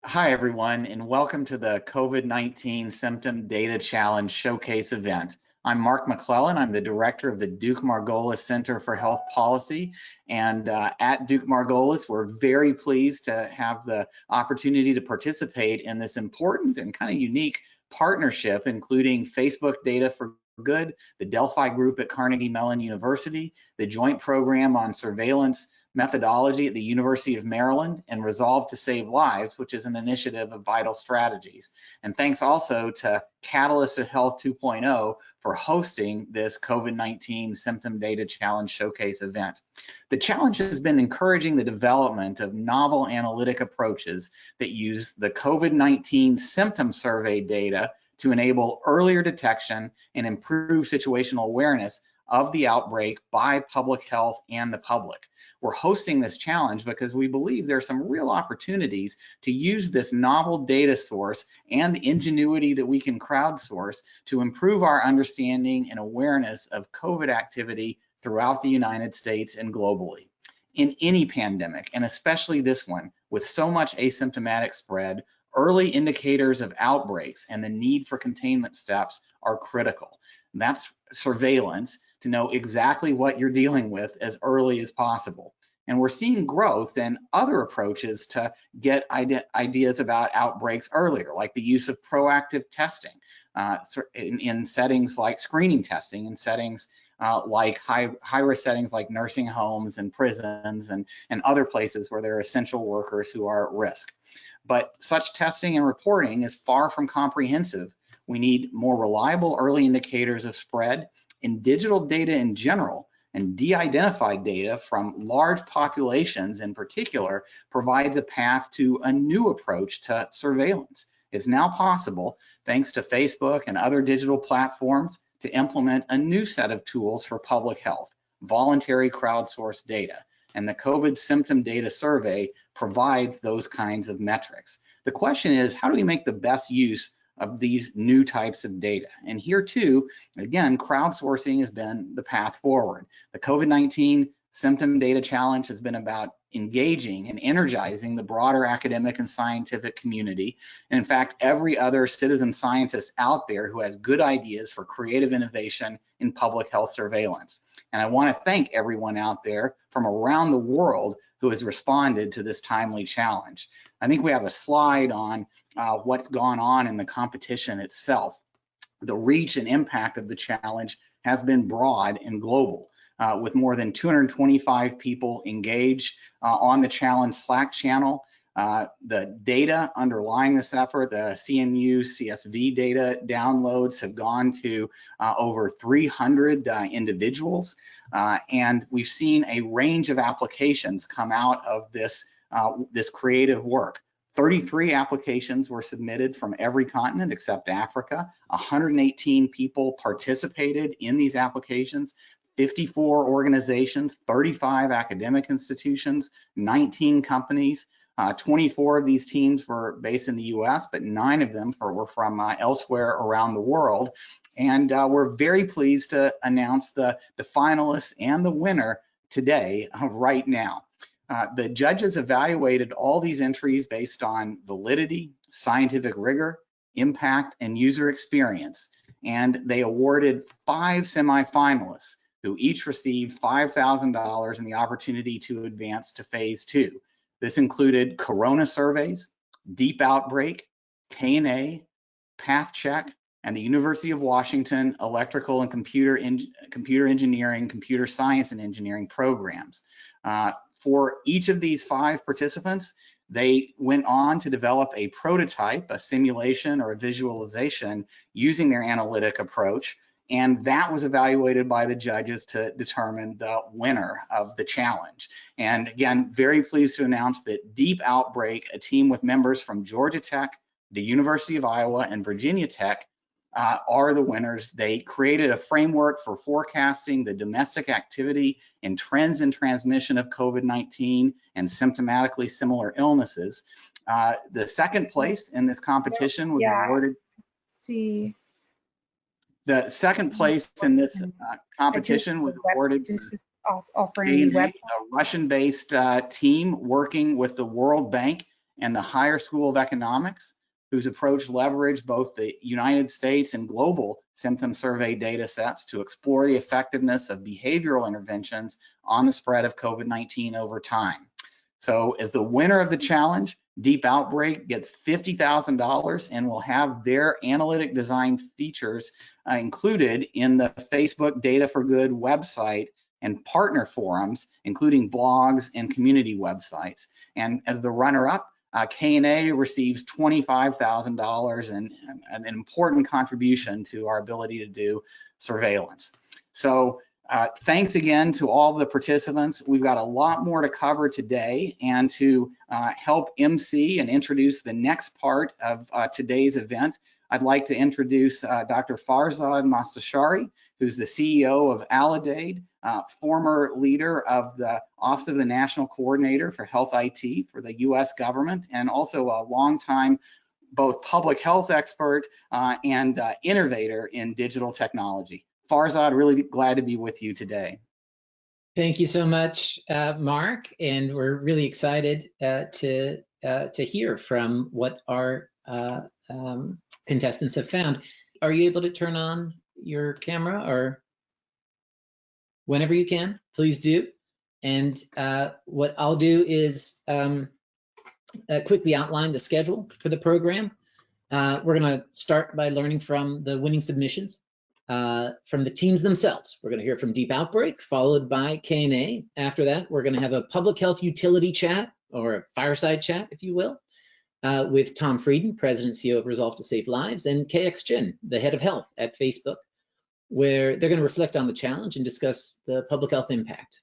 Hi, everyone, and welcome to the COVID-19 Symptom Data Challenge Showcase event. I'm Mark McClellan. I'm the director of the Duke Margolis Center for Health Policy. And at Duke Margolis, we're very pleased to have the opportunity to participate in this important and kind of unique partnership, including Facebook Data for Good, the Delphi Group at Carnegie Mellon University, the Joint Program on Surveillance Methodology at the University of Maryland, and Resolve to Save Lives, which is an initiative of Vital Strategies. And thanks also to Catalyst of Health 2.0 for hosting this COVID-19 Symptom Data Challenge Showcase event. The challenge has been encouraging the development of novel analytic approaches that use the COVID-19 symptom survey data to enable earlier detection and improve situational awareness of the outbreak by public health and the public. We're hosting this challenge because we believe there are some real opportunities to use this novel data source and the ingenuity that we can crowdsource to improve our understanding and awareness of COVID activity throughout the United States and globally. In any pandemic, and especially this one, with so much asymptomatic spread, early indicators of outbreaks and the need for containment steps are critical. That's surveillance, to know exactly what you're dealing with as early as possible. And we're seeing growth in other approaches to get ideas about outbreaks earlier, like the use of proactive testing in settings like screening testing, in settings like high-risk settings like nursing homes and prisons and other places where there are essential workers who are at risk. But such testing and reporting is far from comprehensive. We need more reliable early indicators of spread, in digital data in general, and de-identified data from large populations in particular provides a path to a new approach to surveillance. It's now possible, thanks to Facebook and other digital platforms, to implement a new set of tools for public health, voluntary crowdsourced data. And the COVID Symptom Data Survey provides those kinds of metrics. The question is, how do we make the best use of these new types of data? And here too, again, crowdsourcing has been the path forward. The COVID-19 Symptom Data Challenge has been about engaging and energizing the broader academic and scientific community. And in fact, every other citizen scientist out there who has good ideas for creative innovation in public health surveillance. And I want to thank everyone out there from around the world who has responded to this timely challenge. I think we have a slide on what's gone on in the competition itself. The reach and impact of the challenge has been broad and global, with more than 225 people engaged on the challenge Slack channel. The data underlying this effort, the CMU CSV data downloads have gone to over 300 individuals, and we've seen a range of applications come out of this creative work. 33 applications were submitted from every continent except Africa. 118 people participated in these applications. 54 organizations, 35 academic institutions, 19 companies. 24 of these teams were based in the US, but 9 of them were from elsewhere around the world. And we're very pleased to announce the finalists and the winner today, right now. The judges evaluated all these entries based on validity, scientific rigor, impact, and user experience. And they awarded 5 semifinalists who each received $5,000 and the opportunity to advance to phase 2. This included Corona Surveys, DeepOutbreak, K&A, PathCheck, and the University of Washington Electrical and Computer Engineering, Computer Science and Engineering programs. For each of these 5 participants, they went on to develop a prototype, a simulation or a visualization using their analytic approach, and that was evaluated by the judges to determine the winner of the challenge. And again, very pleased to announce that DeepOutbreak, a team with members from Georgia Tech, the University of Iowa, and Virginia Tech, are the winners. They created a framework for forecasting the domestic activity and trends in transmission of COVID-19 and symptomatically similar illnesses. The second place in this competition was awarded. The second place in this competition was awarded to a Russian-based team working with the World Bank and the Higher School of Economics, whose approach leveraged both the United States and global symptom survey data sets to explore the effectiveness of behavioral interventions on the spread of COVID-19 over time. So as the winner of the challenge, DeepOutbreak gets $50,000 and will have their analytic design features included in the Facebook Data for Good website and partner forums, including blogs and community websites. And as the runner-up, K&A receives $25,000 and an important contribution to our ability to do surveillance. So thanks again to all of the participants. We've got a lot more to cover today, and to help MC and introduce the next part of today's event, I'd like to introduce Dr. Farzad Mostashari, who's the CEO of Alidade, former leader of the Office of the National Coordinator for Health IT for the US government, and also a longtime both public health expert and innovator in digital technology. Farzad, really glad to be with you today. Thank you so much, Mark, and we're really excited to hear from what our contestants have found. Are you able to turn on your camera, or whenever you can, please do. And what I'll do is quickly outline the schedule for the program. We're going to start by learning from the winning submissions from the teams themselves. We're going to hear from DeepOutbreak, followed by K&A. After that, we're going to have a public health utility chat, or a fireside chat, if you will, with Tom Frieden, President and CEO of Resolve to Save Lives, and KX Jin, the head of health at Facebook, where they're going to reflect on the challenge and discuss the public health impact.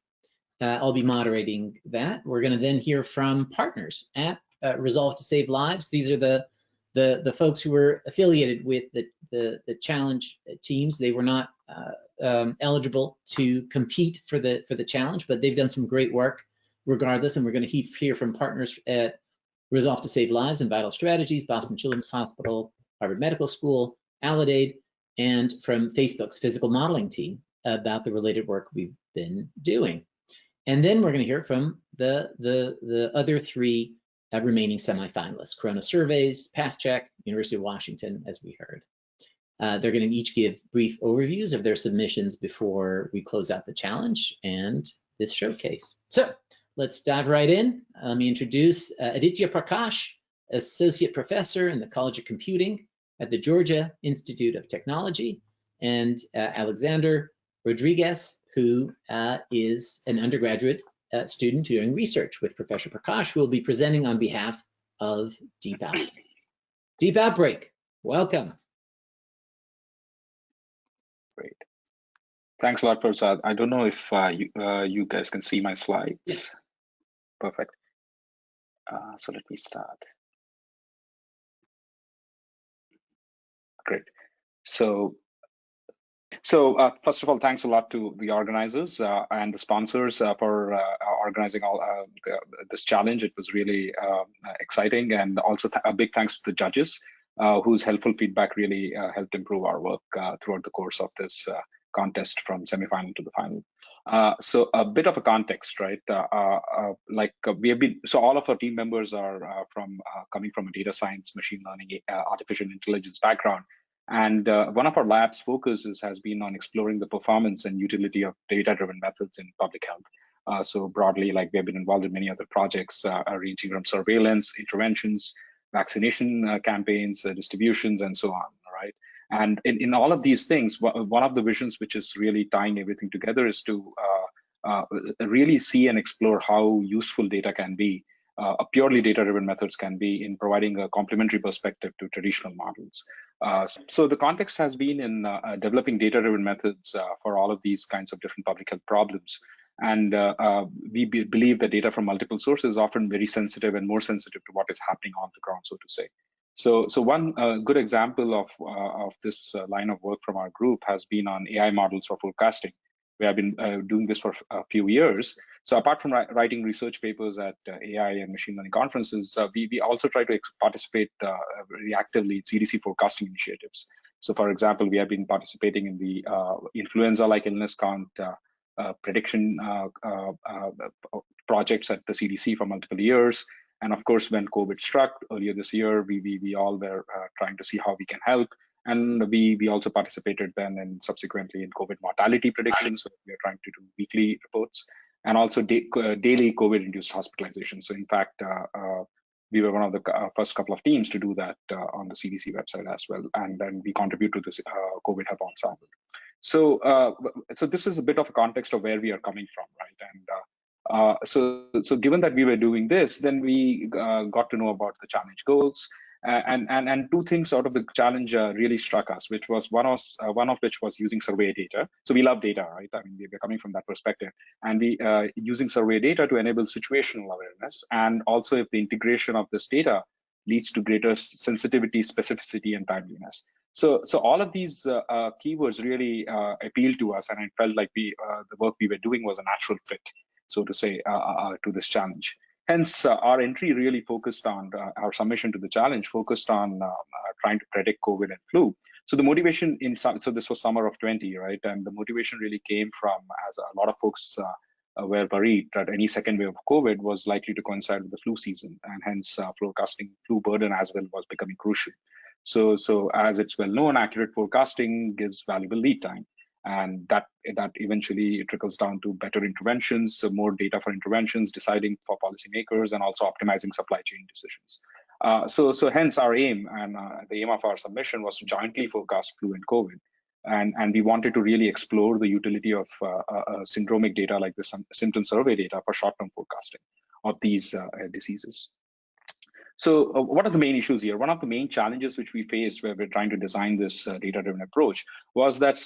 I'll be moderating that. We're going to then hear from partners at Resolve to Save Lives. These are the folks who were affiliated with the challenge teams. They were not eligible to compete for the challenge, but they've done some great work regardless. And we're going to hear from partners at Resolve to Save Lives and Vital Strategies, Boston Children's Hospital, Harvard Medical School, Alidade, and from Facebook's physical modeling team about the related work we've been doing. And then we're going to hear from the other three remaining semifinalists: Corona Surveys, PathCheck, University of Washington, as we heard. They're going to each give brief overviews of their submissions before we close out the challenge and this showcase. So let's dive right in. Let me introduce Aditya Prakash, Associate Professor in the College of Computing at the Georgia Institute of Technology, and Alexander Rodriguez, who is an undergraduate student doing research with Professor Prakash, who will be presenting on behalf of DeepOutbreak. DeepOutbreak, welcome. Great. Thanks a lot, Farzad. I don't know if you guys can see my slides. Yeah. Perfect. So let me start. Great. So first of all, thanks a lot to the organizers and the sponsors for organizing all this challenge. It was really exciting, and also a big thanks to the judges whose helpful feedback really helped improve our work throughout the course of this contest from semifinal to the final. So a bit of a context, right? We have been, so all of our team members are coming from a data science, machine learning, artificial intelligence background. And one of our lab's focuses has been on exploring the performance and utility of data-driven methods in public health. So broadly, like we have been involved in many other projects ranging from surveillance, interventions, vaccination campaigns, distributions, and so on, right? And in all of these things, one of the visions which is really tying everything together is to really see and explore how useful data can be, purely data-driven methods can be in providing a complementary perspective to traditional models. So the context has been in developing data-driven methods for all of these kinds of different public health problems. And we believe that data from multiple sources is often very sensitive and more sensitive to what is happening on the ground, so to say. So one good example of this line of work from our group has been on AI models for forecasting. We have been doing this for a few years. So apart from writing research papers at AI and machine learning conferences, we also try to participate very actively in CDC forecasting initiatives. So for example, we have been participating in the influenza-like illness count prediction projects at the CDC for multiple years. And of course, when COVID struck earlier this year, we all were trying to see how we can help. And we also participated then and subsequently in COVID mortality predictions. So we are trying to do weekly reports and also daily COVID-induced hospitalizations. So in fact, we were one of the first couple of teams to do that on the CDC website as well. And then we contribute to this COVID Hub Ensemble. So, so this is a bit of a context of where we are coming from, right? And so given that we were doing this, then we got to know about the challenge goals. And two things out of the challenge really struck us, which was one of which was using survey data. So we love data, right? I mean, we're coming from that perspective, and we using survey data to enable situational awareness, and also if the integration of this data leads to greater sensitivity, specificity, and timeliness. So all of these keywords really appealed to us, and it felt like the work we were doing was a natural fit, so to say, to this challenge. Hence, our entry really focused on, our submission to the challenge focused on trying to predict COVID and flu. So the motivation so this was summer of 20, right? And the motivation really came from, as a lot of folks were worried that any second wave of COVID was likely to coincide with the flu season, and hence forecasting flu burden as well was becoming crucial. So as it's well known, accurate forecasting gives valuable lead time. And that eventually trickles down to better interventions, so more data for interventions, deciding for policymakers, and also optimizing supply chain decisions. So hence our aim, and the aim of our submission was to jointly forecast flu and COVID. And we wanted to really explore the utility of syndromic data like the symptom survey data for short-term forecasting of these diseases. So what are the main issues here? One of the main challenges which we faced where we're trying to design this data-driven approach was that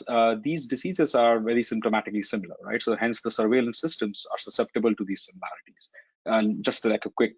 these diseases are very symptomatically similar, right? So hence the surveillance systems are susceptible to these similarities. And just like a quick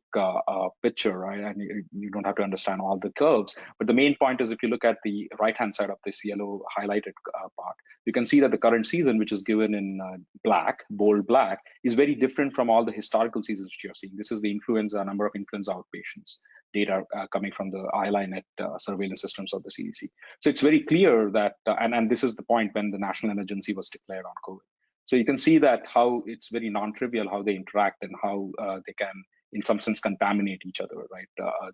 picture, right? And you don't have to understand all the curves, but the main point is if you look at the right-hand side of this yellow highlighted part, you can see that the current season, which is given in black, bold black, is very different from all the historical seasons which you're seeing. This is the influenza, number of influenza outpatients data coming from the ILINET surveillance systems of the CDC. So it's very clear that, and this is the point when the national emergency was declared on COVID. So you can see that how it's very non-trivial how they interact and how they can, in some sense, contaminate each other, right?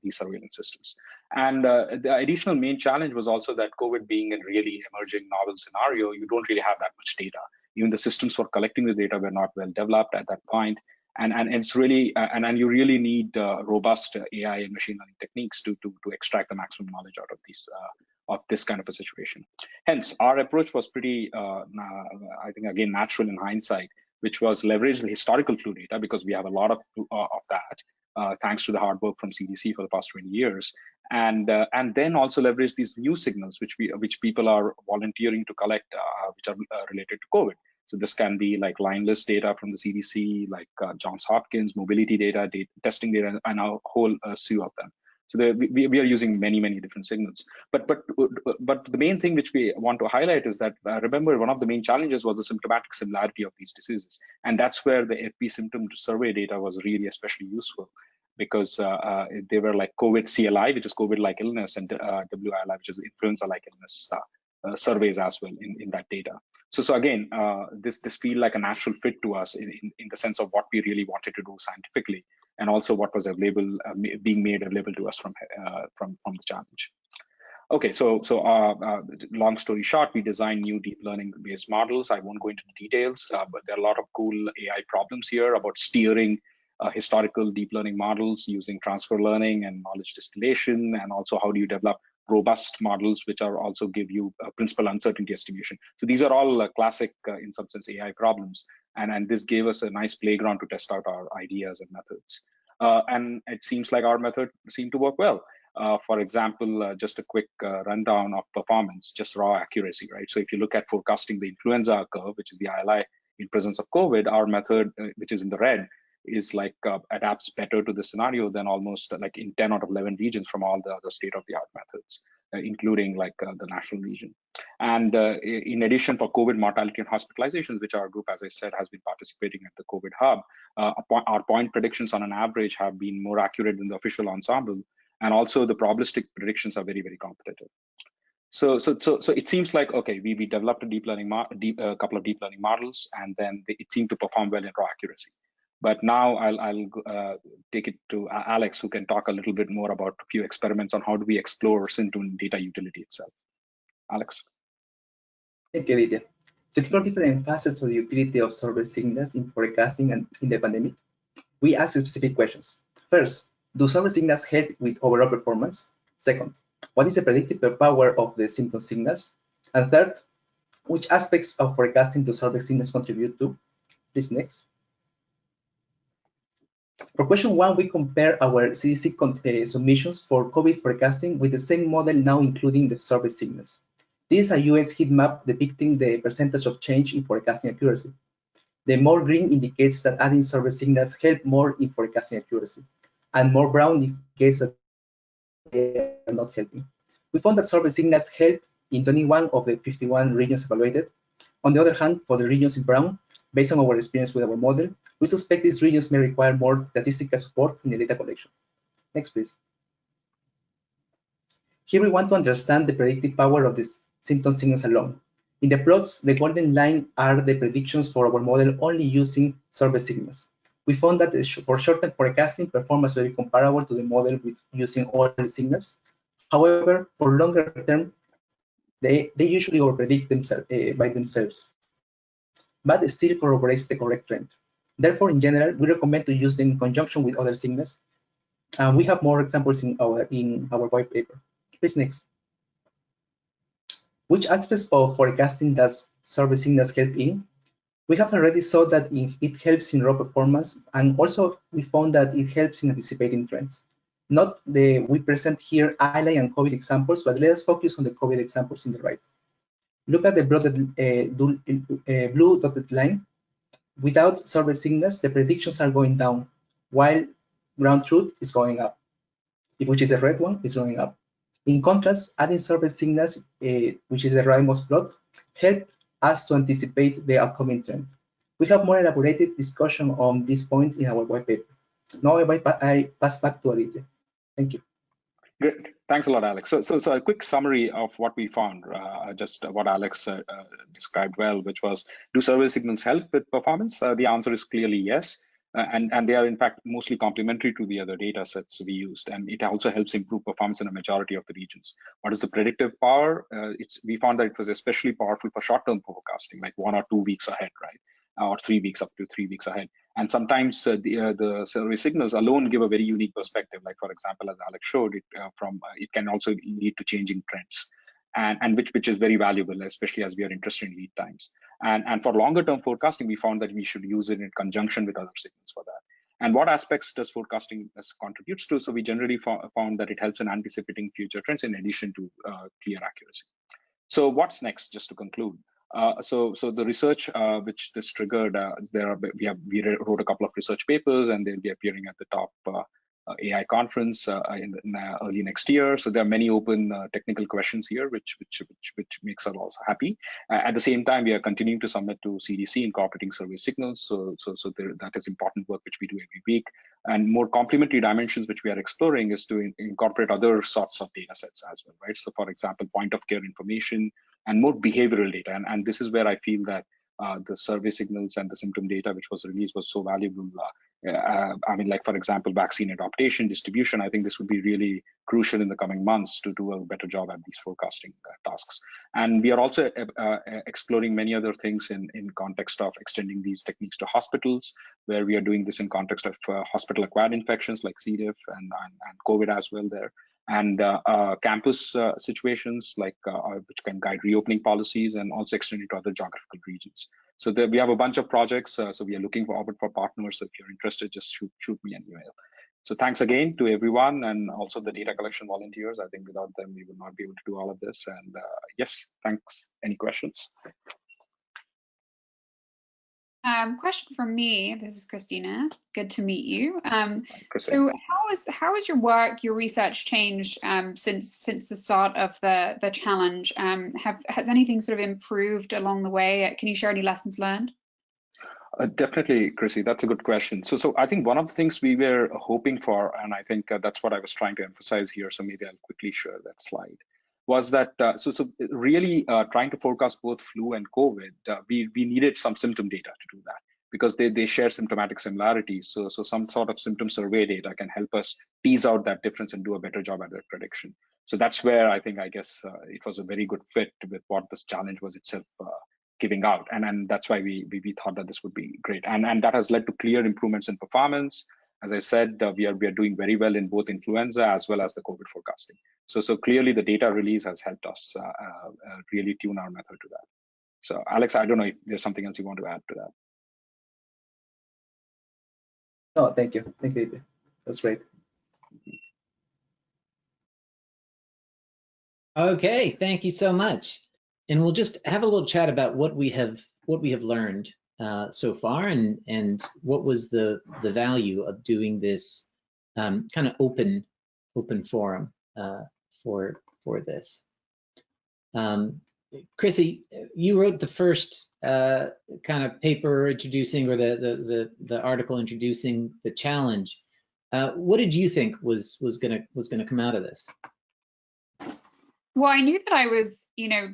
These surveillance systems. And the additional main challenge was also that COVID being a really emerging novel scenario, you don't really have that much data. Even the systems for collecting the data were not well developed at that point. And it's really, and you really need robust AI and machine learning techniques to extract the maximum knowledge out of these of this kind of a situation. Hence, our approach was pretty, I think, again, natural in hindsight, which was leverage the historical flu data because we have a lot of that, thanks to the hard work from CDC for the past 20 years, and then also leverage these new signals which people are volunteering to collect, which are related to COVID. So this can be like line list data from the CDC, like Johns Hopkins, mobility data, testing data, and a whole slew of them. So we are using many different signals. But the main thing which we want to highlight is that, remember, one of the main challenges was the symptomatic similarity of these diseases. And that's where the FP symptom survey data was really especially useful, because they were like COVID CLI, which is COVID-like illness, and WILI, which is influenza-like illness surveys as well in that data. So again, this feel like a natural fit to us in the sense of what we really wanted to do scientifically, and also what was available, being made available to us from the challenge. Okay, so long story short, we designed new deep learning based models. I won't go into the details, but there are a lot of cool AI problems here about steering historical deep learning models using transfer learning and knowledge distillation, and also how do you develop robust models which are also give you principal uncertainty estimation. So these are all classic, in some sense, AI problems, and this gave us a nice playground to test out our ideas and methods. And it seems like our method seemed to work well. For example, just a quick rundown of performance, just raw accuracy, right? So if you look at forecasting the influenza curve, which is the ILI in presence of COVID, our method, which is in the red, is like adapts better to the scenario than almost like in 10 out of 11 regions from all the other state-of-the-art methods, including like the national region. And in addition, for COVID mortality and hospitalizations, which our group, as I said, has been participating at the COVID hub, our point predictions on an average have been more accurate than the official ensemble, and also the probabilistic predictions are very competitive. So it seems like, okay, we developed a deep learning couple of deep learning models, and then it seemed to perform well in raw accuracy. But now I'll take it to Alex, who can talk a little bit more about a few experiments on how do we explore Symptom data utility itself. Alex. Thank you, Aditya. To explore different facets of the utility of survey signals in forecasting and in the pandemic, we ask specific questions. First, do survey signals help with overall performance? Second, what is the predictive power of the symptom signals? And third, which aspects of forecasting do survey signals contribute to? Please next. For question 1, we compare our CDC submissions for COVID forecasting with the same model, now including the survey signals. This is a US heat map depicting the percentage of change in forecasting accuracy. The more green indicates that adding survey signals help more in forecasting accuracy, and more brown indicates that they are not helping. We found that survey signals help in 21 of the 51 regions evaluated. On the other hand, for the regions in brown, based on our experience with our model, we suspect these regions may require more statistical support in the data collection. Next, please. Here we want to understand the predictive power of these symptom signals alone. In the plots, the golden line are the predictions for our model only using survey signals. We found that for short-term forecasting, performance will be comparable to the model with using all the signals. However, for longer term, they usually overpredict themselves by themselves, but it still corroborates the correct trend. Therefore, in general, we recommend to use them in conjunction with other signals. We have more examples in our white paper. Please next. Which aspects of forecasting does survey signals help in? We have already saw that it helps in raw performance, and also we found that it helps in anticipating trends. We present here ILA and COVID examples, but let us focus on the COVID examples in the right. Look at the blue dotted line. Without survey signals, the predictions are going down, while ground truth is going up, which is the red one, is going up. In contrast, adding survey signals, which is the rightmost plot, help us to anticipate the upcoming trend. We have more elaborated discussion on this point in our white paper. Now I pass back to Aditya. Thank you. Great. Thanks a lot, Alex. So a quick summary of what we found, just what Alex described well, which was, do survey signals help with performance? The answer is clearly yes. And they are in fact mostly complementary to the other data sets we used, and it also helps improve performance in a majority of the regions. What is the predictive power? We found that it was especially powerful for short-term forecasting, like 1 or 2 weeks ahead, right? Or 3 weeks, up to 3 weeks ahead. And sometimes the survey signals alone give a very unique perspective. Like, for example, as Alex showed, it can also lead to changing trends, and which is very valuable, especially as we are interested in lead times. And for longer term forecasting, we found that we should use it in conjunction with other signals for that. And what aspects does forecasting contributes to? So we generally found that it helps in anticipating future trends in addition to clear accuracy. So what's next, just to conclude? So the research which this triggered, we wrote a couple of research papers, and they'll be appearing at the top AI conference in early next year. So there are many open technical questions here, which makes us also happy. At the same time, we are continuing to submit to CDC incorporating survey signals. So that is important work which we do every week. And more complementary dimensions which we are exploring is to incorporate other sorts of data sets as well, right? So for example, point of care information and more behavioral data. And this is where I feel that the survey signals and the symptom data which was released was so valuable. I mean, like, for example, vaccine adaptation, distribution. I think this would be really crucial in the coming months to do a better job at these forecasting tasks. And we are also exploring many other things in context of extending these techniques to hospitals, where we are doing this in context of hospital-acquired infections like C. diff and COVID as well there. And campus situations like which can guide reopening policies, and also extend it to other geographical regions. So we have a bunch of projects. So we are looking forward for partners. So if you're interested, just shoot me an email. So thanks again to everyone, and also the data collection volunteers. I think without them, we would not be able to do all of this. And yes, thanks. Any questions? Question from me. This is Christina. Good to meet you. So how has your work, your research changed since the start of the challenge? Has anything sort of improved along the way? Can you share any lessons learned? Definitely, Chrissy, that's a good question. So I think one of the things we were hoping for, and I think that's what I was trying to emphasize here, so maybe I'll quickly share that slide, was that really trying to forecast both flu and COVID, we needed some symptom data to do that. because they share symptomatic similarities. So some sort of symptom survey data can help us tease out that difference and do a better job at that prediction. So that's where I guess it was a very good fit with what this challenge was itself giving out, and that's why we thought that this would be great, and that has led to clear improvements in performance. As I said, we are doing very well in both influenza as well as the COVID forecasting. So clearly the data release has helped us really tune our method to that. So Alex, I don't know if there's something else you want to add to that. No, thank you. Thank you. That's great. Okay, thank you so much. And we'll just have a little chat about what we have learned so far, and what was the value of doing this kind of open forum for this. Chrissy, you wrote the first kind of paper introducing, or the article introducing the challenge. What did you think was gonna come out of this? Well, I knew that I was,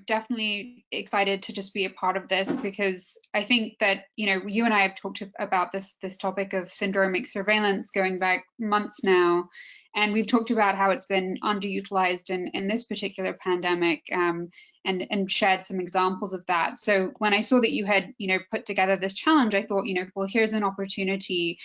definitely excited to just be a part of this, because I think that, you and I have talked about this topic of syndromic surveillance going back months now, and we've talked about how it's been underutilized in this particular pandemic, and shared some examples of that. So when I saw that you had, put together this challenge, I thought, well, here's an opportunity,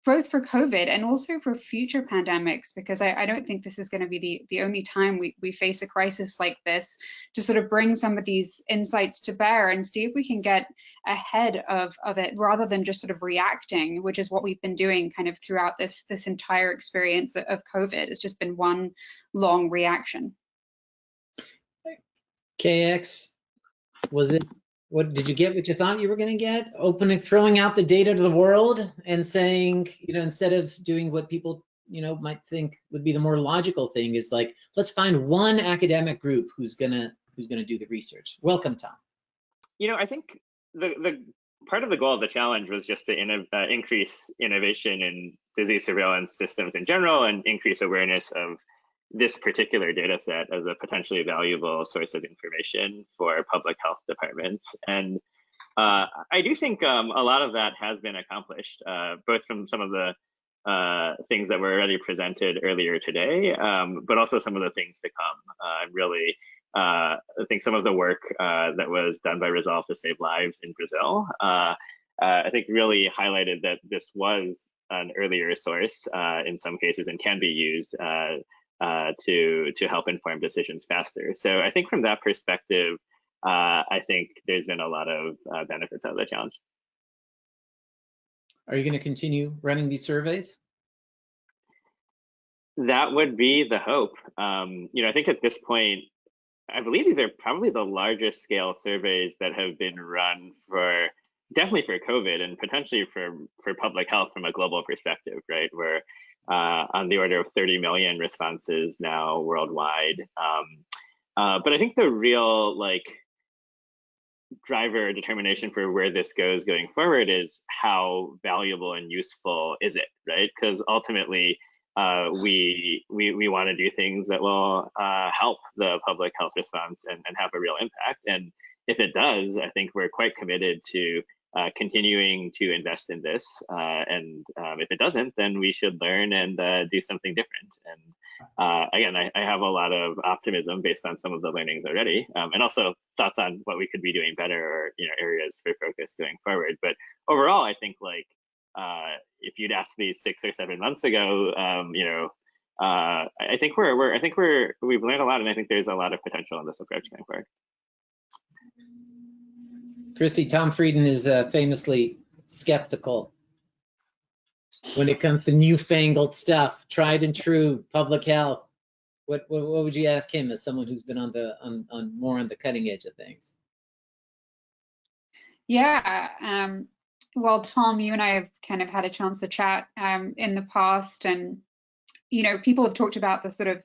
both for COVID and also for future pandemics, because I don't think this is going to be the only time we face a crisis like this, to sort of bring some of these insights to bear and see if we can get ahead of it, rather than just sort of reacting, which is what we've been doing kind of throughout this entire experience of COVID. It's just been one long reaction. KX, what did you get? What you thought you were going to get? Throwing out the data to the world and saying, instead of doing what people, might think would be the more logical thing, is like, let's find one academic group who's gonna do the research. Welcome, Tom. I think the part of the goal of the challenge was just to increase innovation in disease surveillance systems in general, and increase awareness of this particular data set as a potentially valuable source of information for public health departments. And I do think a lot of that has been accomplished, both from some of the things that were already presented earlier today, but also some of the things to come. Really, I think some of the work that was done by Resolve to Save Lives in Brazil, I think really highlighted that this was an earlier source in some cases, and can be used to help inform decisions faster. So I think from that perspective, I think there's been a lot of benefits out of the challenge. Are you going to continue running these surveys? That would be the hope. I think at this point, I believe these are probably the largest scale surveys that have been run definitely for COVID, and potentially for public health from a global perspective, right? We're on the order of 30 million responses now worldwide. But I think the real driver determination for where this goes going forward is how valuable and useful is it, right? Because ultimately, we want to do things that will help the public health response and have a real impact. And if it does, I think we're quite committed to continuing to invest in this. And if it doesn't, then we should learn and do something different. And again, I have a lot of optimism based on some of the learnings already, and also thoughts on what we could be doing better, or areas for focus going forward. But overall, I think if you'd asked me 6 or 7 months ago, I think we've learned a lot, and I think there's a lot of potential in this approach going forward. Chrissy, Tom Frieden is famously skeptical when it comes to newfangled stuff, tried and true public health. What would you ask him, as someone who's been more on the cutting edge of things? Yeah, well, Tom, you and I have kind of had a chance to chat in the past, and people have talked about the sort of,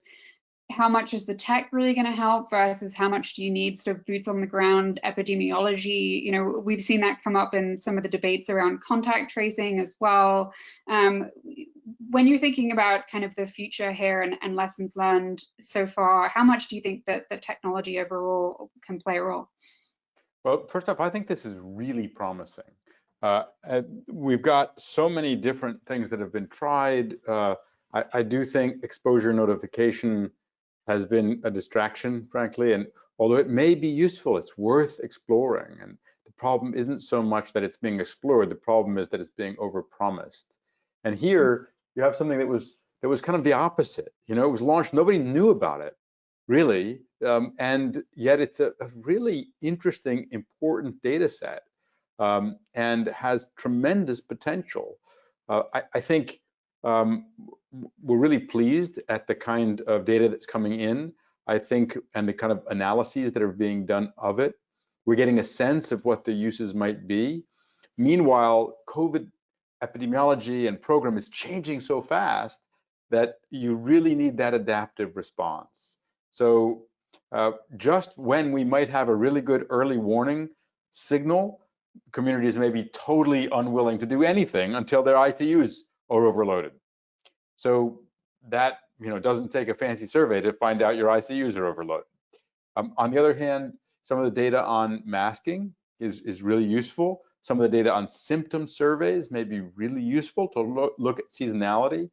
how much is the tech really going to help versus how much do you need sort of boots on the ground epidemiology. We've seen that come up in some of the debates around contact tracing as well. When you're thinking about kind of the future here and lessons learned so far, how much do you think that the technology overall can play a role? Well, first off, I think this is really promising. We've got so many different things that have been tried. I do think exposure notification has been a distraction, frankly, and although it may be useful, it's worth exploring. And the problem isn't so much that it's being explored, the problem is that it's being overpromised. And here you have something that was kind of the opposite. You know, it was launched, nobody knew about it, really, and yet it's a really interesting, important data set, and has tremendous potential. I think we're really pleased at the kind of data that's coming in, I think, and the kind of analyses that are being done of it. We're getting a sense of what the uses might be. Meanwhile, COVID epidemiology and program is changing so fast that you really need that adaptive response. So just when we might have a really good early warning signal, communities may be totally unwilling to do anything until their ICUs are overloaded. So that, you know, doesn't take a fancy survey to find out your ICUs are overloaded. On the other hand, some of the data on masking is really useful. Some of the data on symptom surveys may be really useful to look at seasonality.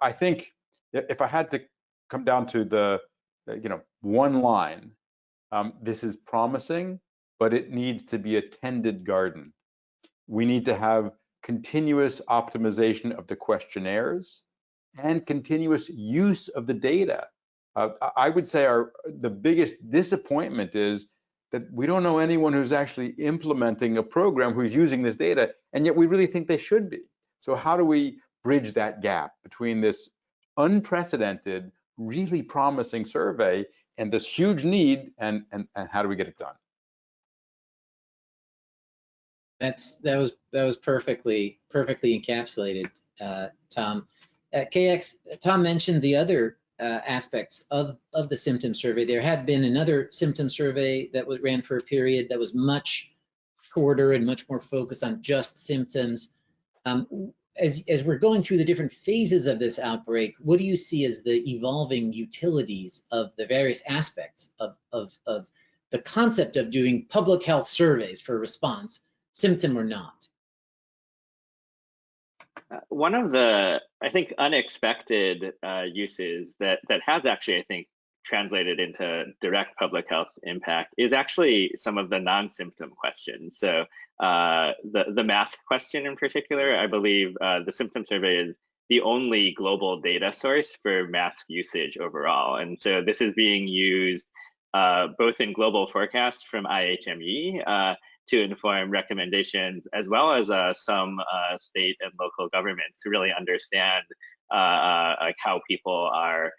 I think if I had to come down to the, you know, one line, this is promising, but it needs to be a tended garden. We need to have continuous optimization of the questionnaires and continuous use of the data. I would say the biggest disappointment is that we don't know anyone who's actually implementing a program who's using this data, and yet we really think they should be. So how do we bridge that gap between this unprecedented, really promising survey and this huge need, and how do we get it done? That was perfectly encapsulated, Tom. KX, Tom mentioned the other aspects of the symptom survey. There had been another symptom survey that ran for a period that was much shorter and much more focused on just symptoms. As we're going through the different phases of this outbreak, what do you see as the evolving utilities of the various aspects of the concept of doing public health surveys for response, symptom or not? One of the, I think, unexpected uses that has actually, I think, translated into direct public health impact is actually some of the non-symptom questions. So the mask question in particular, I believe the symptom survey is the only global data source for mask usage overall. And so this is being used both in global forecasts from IHME to inform recommendations, as well as some state and local governments to really understand like how people are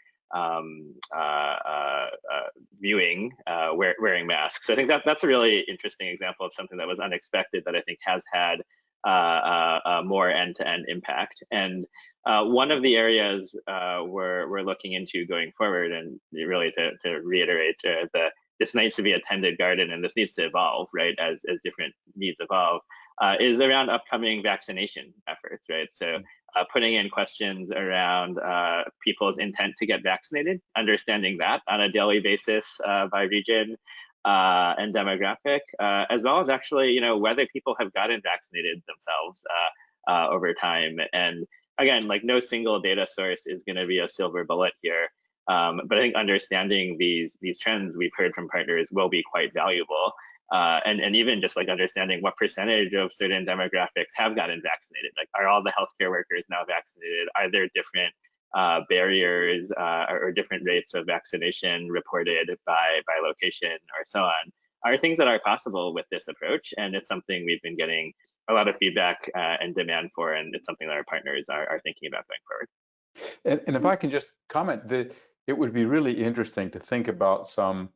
viewing wearing masks. I think that's a really interesting example of something that was unexpected that I think has had more end-to-end impact. And one of the areas we're looking into going forward, and really to reiterate, this needs to be a tended garden, and this needs to evolve, right, as different needs evolve, is around upcoming vaccination efforts, right? So putting in questions around people's intent to get vaccinated, understanding that on a daily basis by region and demographic, as well as actually, you know, whether people have gotten vaccinated themselves over time. And again, like, no single data source is going to be a silver bullet here. But I think understanding these trends we've heard from partners will be quite valuable. And even just like understanding what percentage of certain demographics have gotten vaccinated. Like, are all the healthcare workers now vaccinated? Are there different barriers or different rates of vaccination reported by location or so on? Are things that are possible with this approach. And it's something we've been getting a lot of feedback and demand for, and it's something that our partners are thinking about going forward. And if I can just comment, it would be really interesting to think about some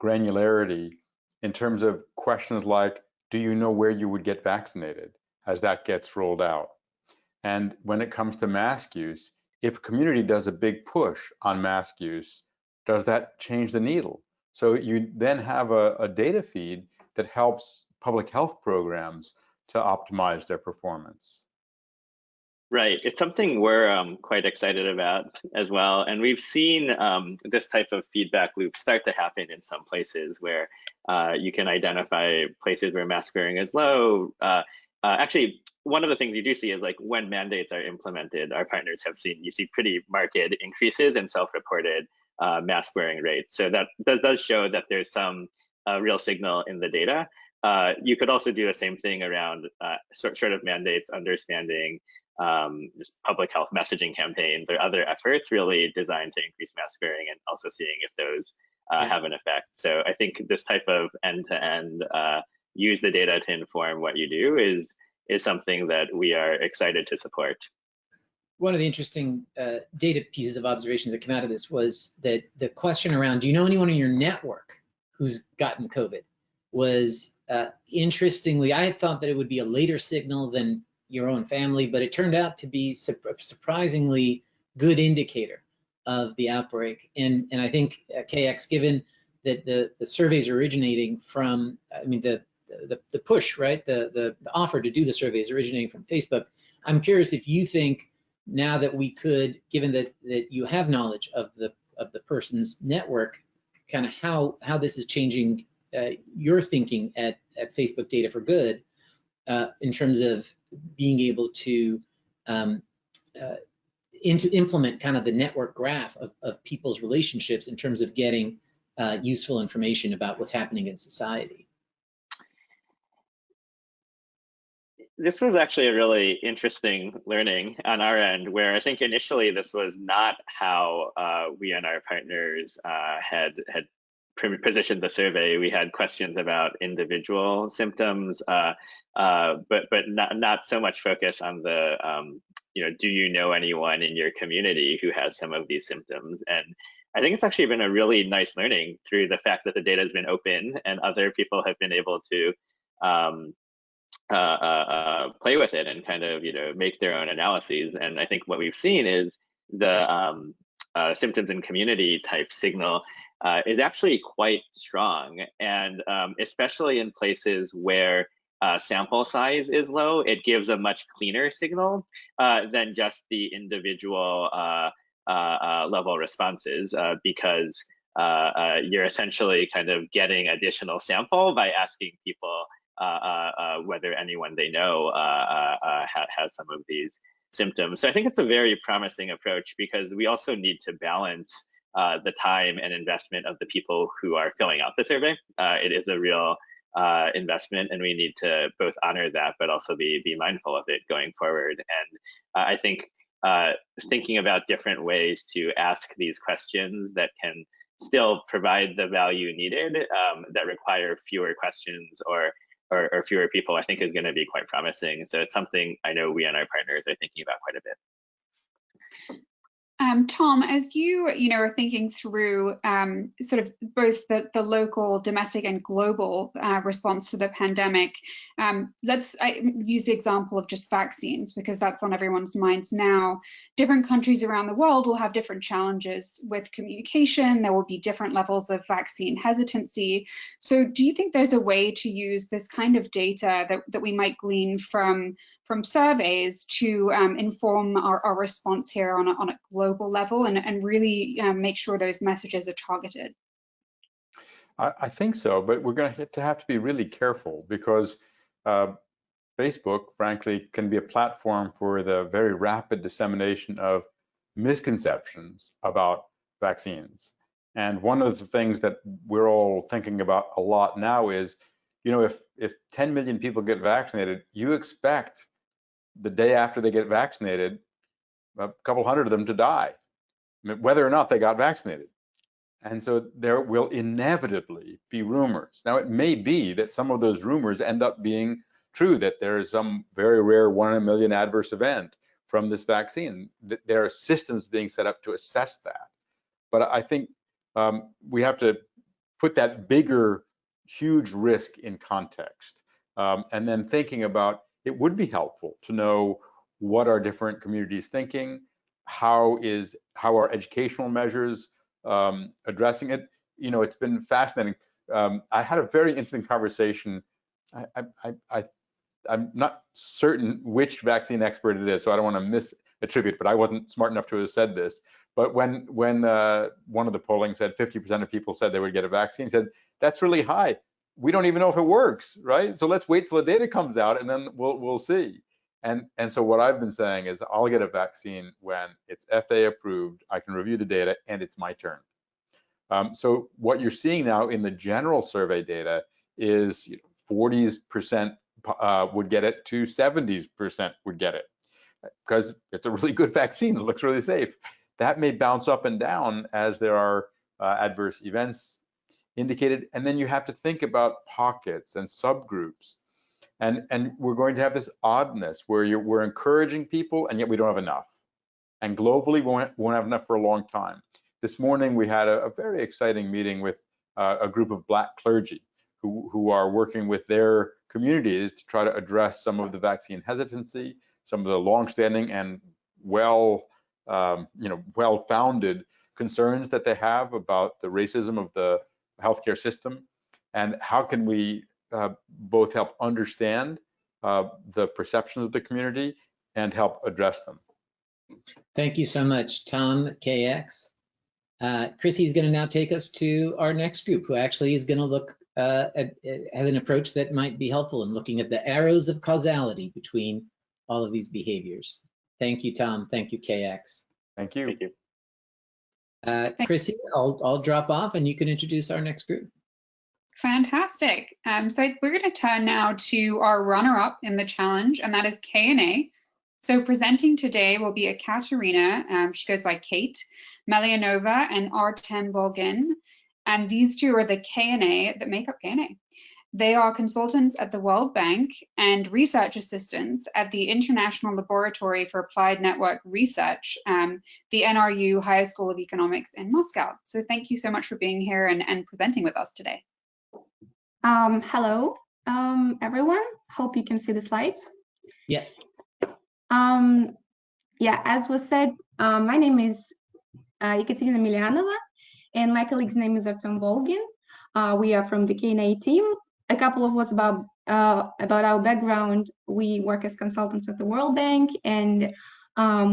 granularity in terms of questions like, do you know where you would get vaccinated as that gets rolled out? And when it comes to mask use, if a community does a big push on mask use, does that change the needle? So you then have a data feed that helps public health programs to optimize their performance. Right, it's something we're quite excited about as well. And we've seen this type of feedback loop start to happen in some places where you can identify places where mask wearing is low, actually, one of the things you do see is like when mandates are implemented, our partners have seen, you see pretty marked increases in self-reported mask wearing rates. So that does show that there's some real signal in the data. You could also do the same thing around sort of mandates, understanding just public health messaging campaigns or other efforts really designed to increase mask wearing, and also seeing if those have an effect. So I think this type of end-to-end use the data to inform what you do is something that we are excited to support. One of the interesting data pieces of observations that came out of this was that the question around, do you know anyone in your network who's gotten COVID, was interestingly, I had thought that it would be a later signal than your own family, but it turned out to be a surprisingly good indicator of the outbreak. And I think, KX, given that the surveys originating from, I mean, the push, right? The offer to do the surveys originating from Facebook. I'm curious if you think now that we could, given that you have knowledge of the person's network, kind of how this is changing your thinking at Facebook Data for Good in terms of being able to implement kind of the network graph of people's relationships in terms of getting useful information about what's happening in society. This was actually a really interesting learning on our end, where I think initially this was not how we and our partners had positioned the survey. We had questions about individual symptoms, but not so much focus on the, do you know anyone in your community who has some of these symptoms? And I think it's actually been a really nice learning through the fact that the data has been open and other people have been able to play with it and kind of make their own analyses. And I think what we've seen is the symptoms and community type signal is actually quite strong, and especially in places where sample size is low, it gives a much cleaner signal than just the individual level responses, because you're essentially kind of getting additional sample by asking people whether anyone they know has some of these symptoms. So I think it's a very promising approach, because we also need to balance the time and investment of the people who are filling out the survey. It is a real investment, and we need to both honor that, but also be mindful of it going forward. And I think thinking about different ways to ask these questions that can still provide the value needed, that require fewer questions or fewer people, I think is going to be quite promising. So it's something I know we and our partners are thinking about quite a bit. Tom, as you are thinking through sort of both the local, domestic, and global response to the pandemic, let's use the example of just vaccines, because that's on everyone's minds now. Different countries around the world will have different challenges with communication. There will be different levels of vaccine hesitancy. So do you think there's a way to use this kind of data that we might glean from surveys to inform our response here on a global level and really make sure those messages are targeted? I think so, but we're going to have to be really careful, because Facebook, frankly, can be a platform for the very rapid dissemination of misconceptions about vaccines. And one of the things that we're all thinking about a lot now is, if 10 million people get vaccinated, you expect the day after they get vaccinated, a couple hundred of them to die, whether or not they got vaccinated. And so there will inevitably be rumors. Now, it may be that some of those rumors end up being true, that there is some very rare 1 in a million adverse event from this vaccine. There are systems being set up to assess that. But I think we have to put that bigger, huge risk in context. And then thinking about, it would be helpful to know what are different communities thinking, how are educational measures addressing it. It's been fascinating. I had a very interesting conversation. I'm not certain which vaccine expert it is, so I don't want to misattribute, but I wasn't smart enough to have said this. But when one of the polling said 50% of people said they would get a vaccine, he said, that's really high. we don't even know if it works, right? So let's wait till the data comes out and then we'll see. And so what I've been saying is I'll get a vaccine when it's FDA approved, I can review the data, and it's my turn. So what you're seeing now in the general survey data is 40% would get it to 70% would get it, because it's a really good vaccine. It looks really safe. That may bounce up and down as there are adverse events indicated, and then you have to think about pockets and subgroups. And we're going to have this oddness where we're encouraging people, and yet we don't have enough. And globally, we won't have enough for a long time. This morning, we had a very exciting meeting with a group of Black clergy who are working with their communities to try to address some of the vaccine hesitancy, some of the longstanding and well-founded concerns that they have about the racism of the healthcare system, and how can we both help understand the perceptions of the community and help address them. Thank you so much, Tom, KX. Chrissy is going to now take us to our next group, who actually is going to look has an approach that might be helpful in looking at the arrows of causality between all of these behaviors. Thank you, Tom. Thank you, KX. Thank you. Thank you. Chrissy, I'll drop off and you can introduce our next group. Fantastic. So we're going to turn now to our runner-up in the challenge, and that is KNA. So presenting today will be Ekaterina, she goes by Kate, Melianova, and Artem Volgin. And these two are the KNA that make up KNA. They are consultants at the World Bank and research assistants at the International Laboratory for Applied Network Research, the NRU Higher School of Economics in Moscow. So thank you so much for being here and presenting with us today. Hello, everyone. Hope you can see the slides. Yes. Yeah, as was said, my name is Ekaterina Melianova, and my colleague's name is Artem Volgin. We are from the KNA team. A couple of words about our background. We work as consultants at the World Bank, and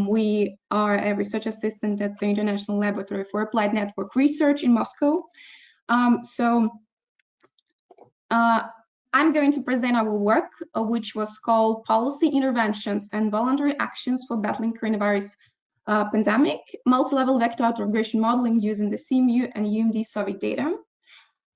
we are a research assistant at the International Laboratory for Applied Network Research in Moscow. I'm going to present our work, which was called Policy Interventions and Voluntary Actions for Battling Coronavirus Pandemic, Multi-Level Vector Auto-Regression Modeling using the CMU and UMD Soviet data.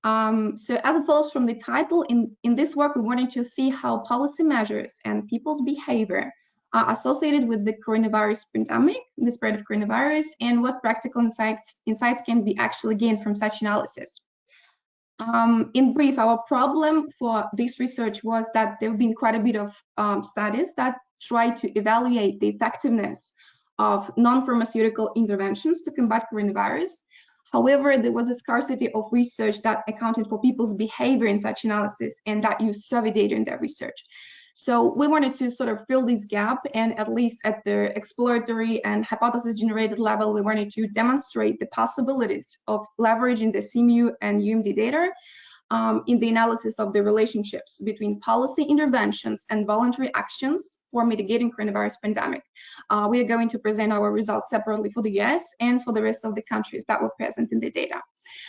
So as it follows from the title, in this work, we wanted to see how policy measures and people's behavior are associated with the coronavirus pandemic, the spread of coronavirus, and what practical insights can be actually gained from such analysis. In brief, our problem for this research was that there have been quite a bit of studies that try to evaluate the effectiveness of non-pharmaceutical interventions to combat coronavirus. However, there was a scarcity of research that accounted for people's behavior in such analysis and that used survey data in their research. So we wanted to sort of fill this gap, and at least at the exploratory and hypothesis generated level, we wanted to demonstrate the possibilities of leveraging the CMU and UMD data in the analysis of the relationships between policy interventions and voluntary actions for mitigating coronavirus pandemic. We are going to present our results separately for the US and for the rest of the countries that were present in the data.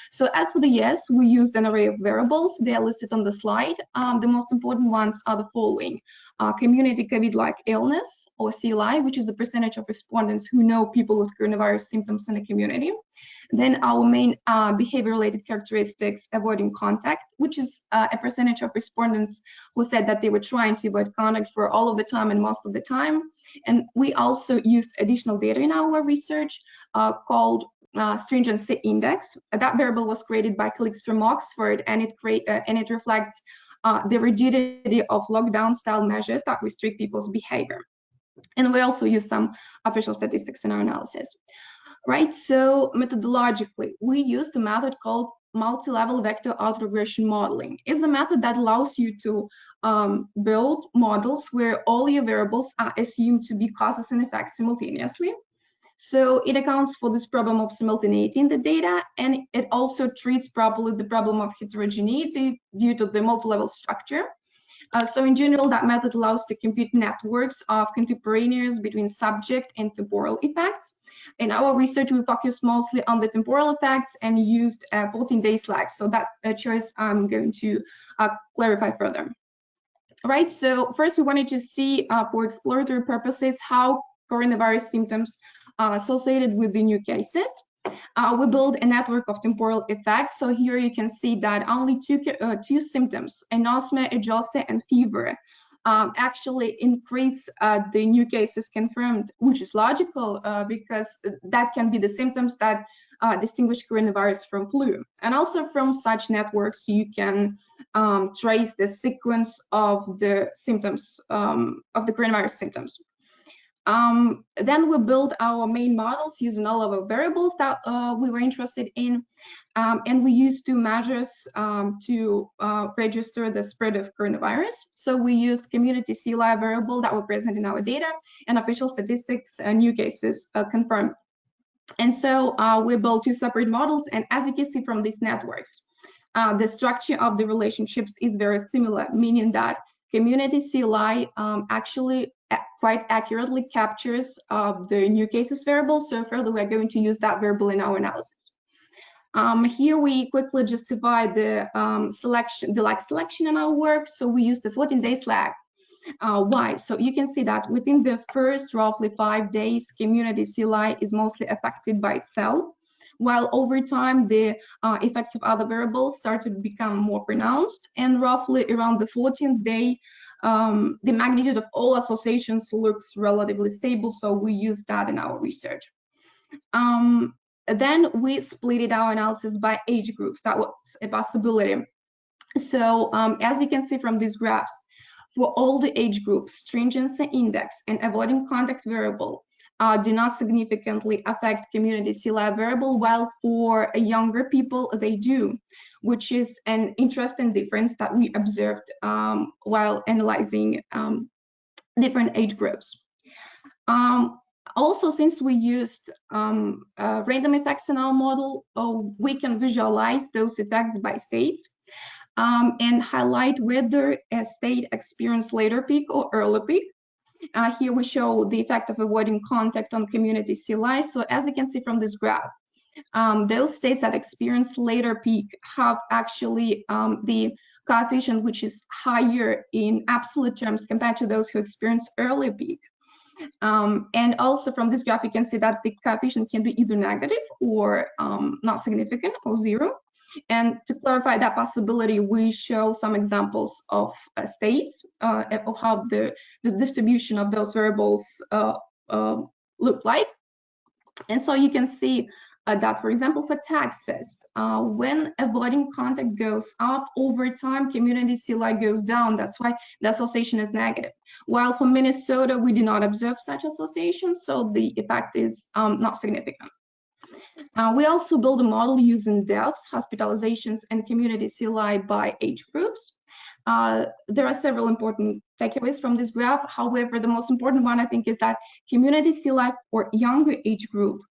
So as for the US, we used an array of variables. They are listed on the slide. The most important ones are the following. Community COVID-like illness, or CLI, which is a percentage of respondents who know people with coronavirus symptoms in the community. Then our main behavior-related characteristics, avoiding contact, which is a percentage of respondents who said that they were trying to avoid contact for all of the time and most of the time. And we also used additional data in our research called stringency index. That variable was created by colleagues from Oxford, and it reflects the rigidity of lockdown-style measures that restrict people's behavior. And we also use some official statistics in our analysis. Right, so methodologically, we used a method called multi-level vector auto-regression modeling. It's a method that allows you to build models where all your variables are assumed to be causes and effects simultaneously. So it accounts for this problem of simultaneity in the data, and it also treats properly the problem of heterogeneity due to the multi-level structure. So in general, that method allows to compute networks of contemporaneous between subject and temporal effects. In our research, we focused mostly on the temporal effects and used 14-day lag. So that choice I'm going to clarify further. Right, so first we wanted to see for exploratory purposes how coronavirus symptoms are associated with the new cases. We built a network of temporal effects. So here you can see that only two symptoms, anosmia, agesia, and fever, actually increase the new cases confirmed, which is logical because that can be the symptoms that distinguish coronavirus from flu. And also from such networks, you can trace the sequence of the symptoms, of the coronavirus symptoms. Then we built our main models using all of our variables that we were interested in, and we used two measures to register the spread of coronavirus. So we used community CLI variable that were present in our data and official statistics new cases confirmed. And so we built two separate models, and as you can see from these networks, the structure of the relationships is very similar, meaning that community CLI actually quite accurately captures the new cases variable. So further, we're going to use that variable in our analysis. Here we quickly justify the lag selection in our work. So we use the 14-day lag. Why? So you can see that within the first roughly 5 days, community CLI is mostly affected by itself, while over time the effects of other variables start to become more pronounced, and roughly around the 14th day, the magnitude of all associations looks relatively stable, so we use that in our research. Then we split our analysis by age groups. That was a possibility. So as you can see from these graphs, for all the age groups, stringency index and avoiding contact variable do not significantly affect community CLI variable, while for younger people they do, which is an interesting difference that we observed while analyzing different age groups. Also, since we used random effects in our model, we can visualize those effects by states and highlight whether a state experienced later peak or early peak. Here we show the effect of avoiding contact on community CLI. So as you can see from this graph, those states that experience later peak have actually the coefficient which is higher in absolute terms compared to those who experience early peak. And also from this graph, you can see that the coefficient can be either negative or not significant or zero. And to clarify that possibility, we show some examples of states of how the distribution of those variables look like. And so you can see that, for example, for Texas, when avoiding contact goes up over time, community CLI goes down. That's why the association is negative. While for Minnesota, we do not observe such association, so the effect is not significant. We also build a model using deaths, hospitalizations, and community CLI by age groups. There are several important takeaways from this graph. However, the most important one, I think, is that community CLI for younger age group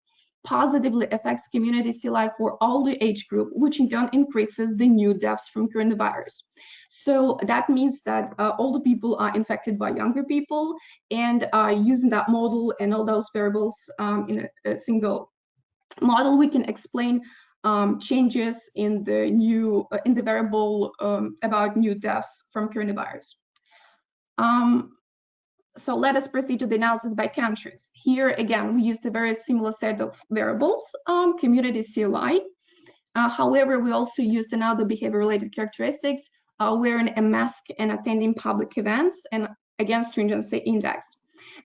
positively affects community CLI for older age group, which in turn increases the new deaths from coronavirus. So that means that older people are infected by younger people, and using that model and all those variables in a single model, we can explain changes in the variable about new deaths from coronavirus. So let us proceed to the analysis by countries. Here again, we used a very similar set of variables, community CLI. However, we also used another behavior-related characteristics, wearing a mask and attending public events, and again, stringency index.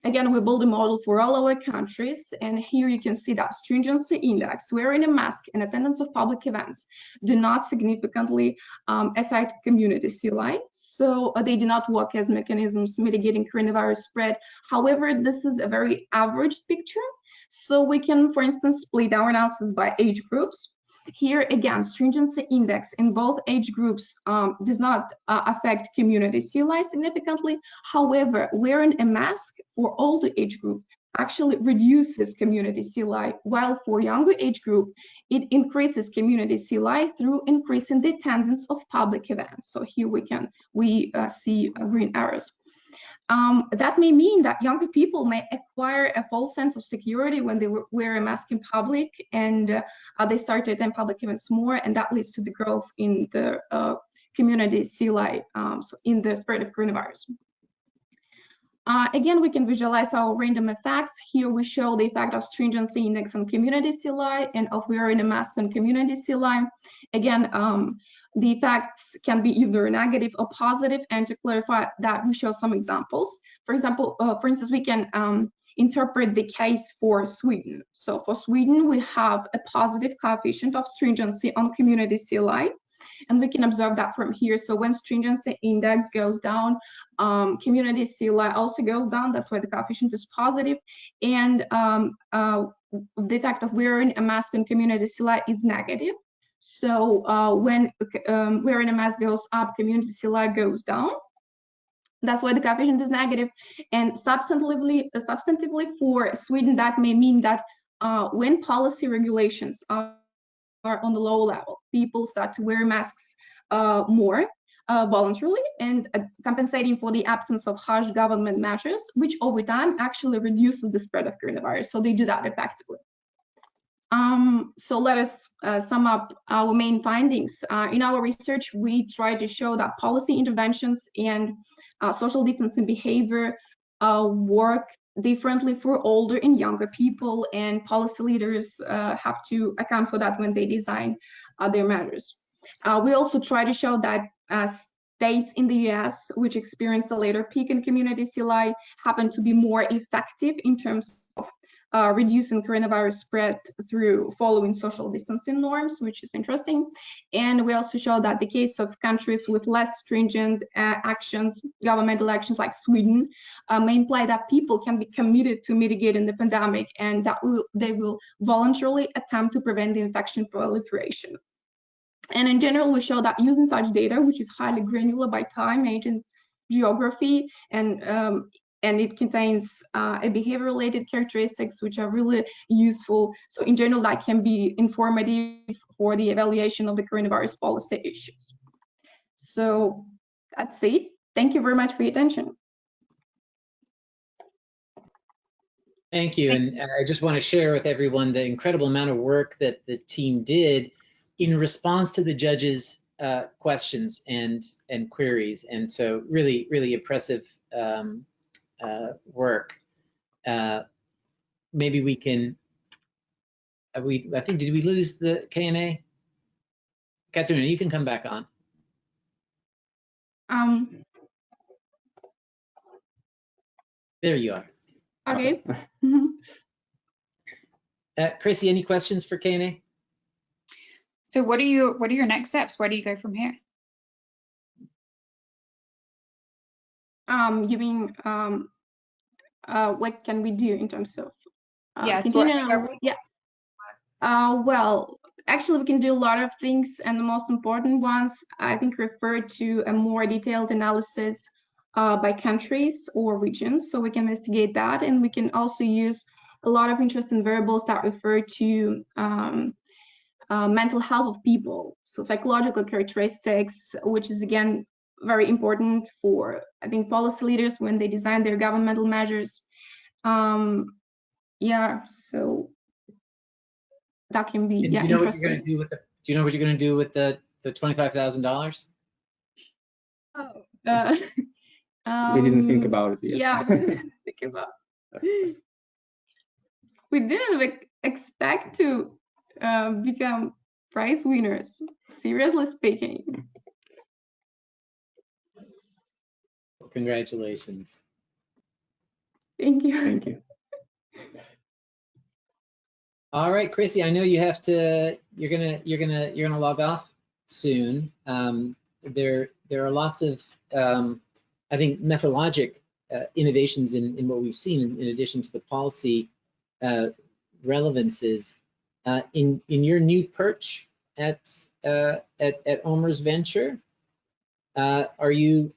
Again, we build a model for all our countries, and here you can see that stringency index, wearing a mask, and attendance of public events do not significantly affect community CLI. So they do not work as mechanisms mitigating coronavirus spread. However, this is a very average picture. So we can, for instance, split our analysis by age groups. Here again, stringency index in both age groups does not affect community CLI significantly. However, wearing a mask for older age group actually reduces community CLI, while for younger age group, it increases community CLI through increasing the attendance of public events. So here we see green arrows. that may mean that younger people may acquire a false sense of security when they wear a mask in public, and they start to attend public events more, and that leads to the growth in the community CLI, so in the spread of coronavirus. Again, we can visualize our random effects. Here we show the effect of stringency index on community CLI and of wearing a mask on community CLI. Again, the effects can be either negative or positive, and to clarify that, we show some examples. For example, for instance, we can interpret the case for Sweden. So for Sweden, we have a positive coefficient of stringency on community CLI, and we can observe that from here. So when stringency index goes down, community CLI also goes down. That's why the coefficient is positive. And the effect of wearing a mask in community CLI is negative. So when wearing a mask goes up, community CLI goes down. That's why the coefficient is negative. And substantively for Sweden, that may mean that when policy regulations are on the low level, people start to wear masks more voluntarily, and compensating for the absence of harsh government measures, which over time actually reduces the spread of coronavirus. So they do that effectively. So let us sum up our main findings. In our research, we try to show that policy interventions and social distancing behavior work differently for older and younger people, and policy leaders have to account for that when they design their measures. We also try to show that states in the US which experienced a later peak in community CLI happen to be more effective in terms of reducing coronavirus spread through following social distancing norms, which is interesting. And we also show that the case of countries with less stringent governmental actions like Sweden, may imply that people can be committed to mitigating the pandemic, and that they will voluntarily attempt to prevent the infection proliferation. And in general, we show that using such data, which is highly granular by time, age, and geography, and it contains behavior-related characteristics which are really useful. So in general, that can be informative for the evaluation of the coronavirus policy issues. So that's it. Thank you very much for your attention. Thank you. And I just want to share with everyone the incredible amount of work that the team did in response to the judges' questions and queries. And so really, really impressive work. Maybe we can, I think, did we lose the Q&A? Katerina, you can come back on. There you are. Okay. Chrissy, any questions for Q&A? So what are your next steps? Where do you go from here? You mean what can we do in terms of yes, yeah. Well, actually, we can do a lot of things, and the most important ones, I think, refer to a more detailed analysis by countries or regions, so we can investigate that, and we can also use a lot of interesting variables that refer to mental health of people, so psychological characteristics, which is again very important for, I think, policy leaders when they design their governmental measures. Yeah, so that can be interesting. Do you know what you're going to do with the $25,000? We didn't think about it yet. Yeah, we didn't think about it. We didn't expect to become prize winners, seriously speaking. Congratulations. Thank you. Thank you. All right, Chrissy, I know you have to, you're gonna log off soon. There are lots of, I think, methodologic innovations in what we've seen in addition to the policy relevances. In your new perch at OMERS Venture, are you,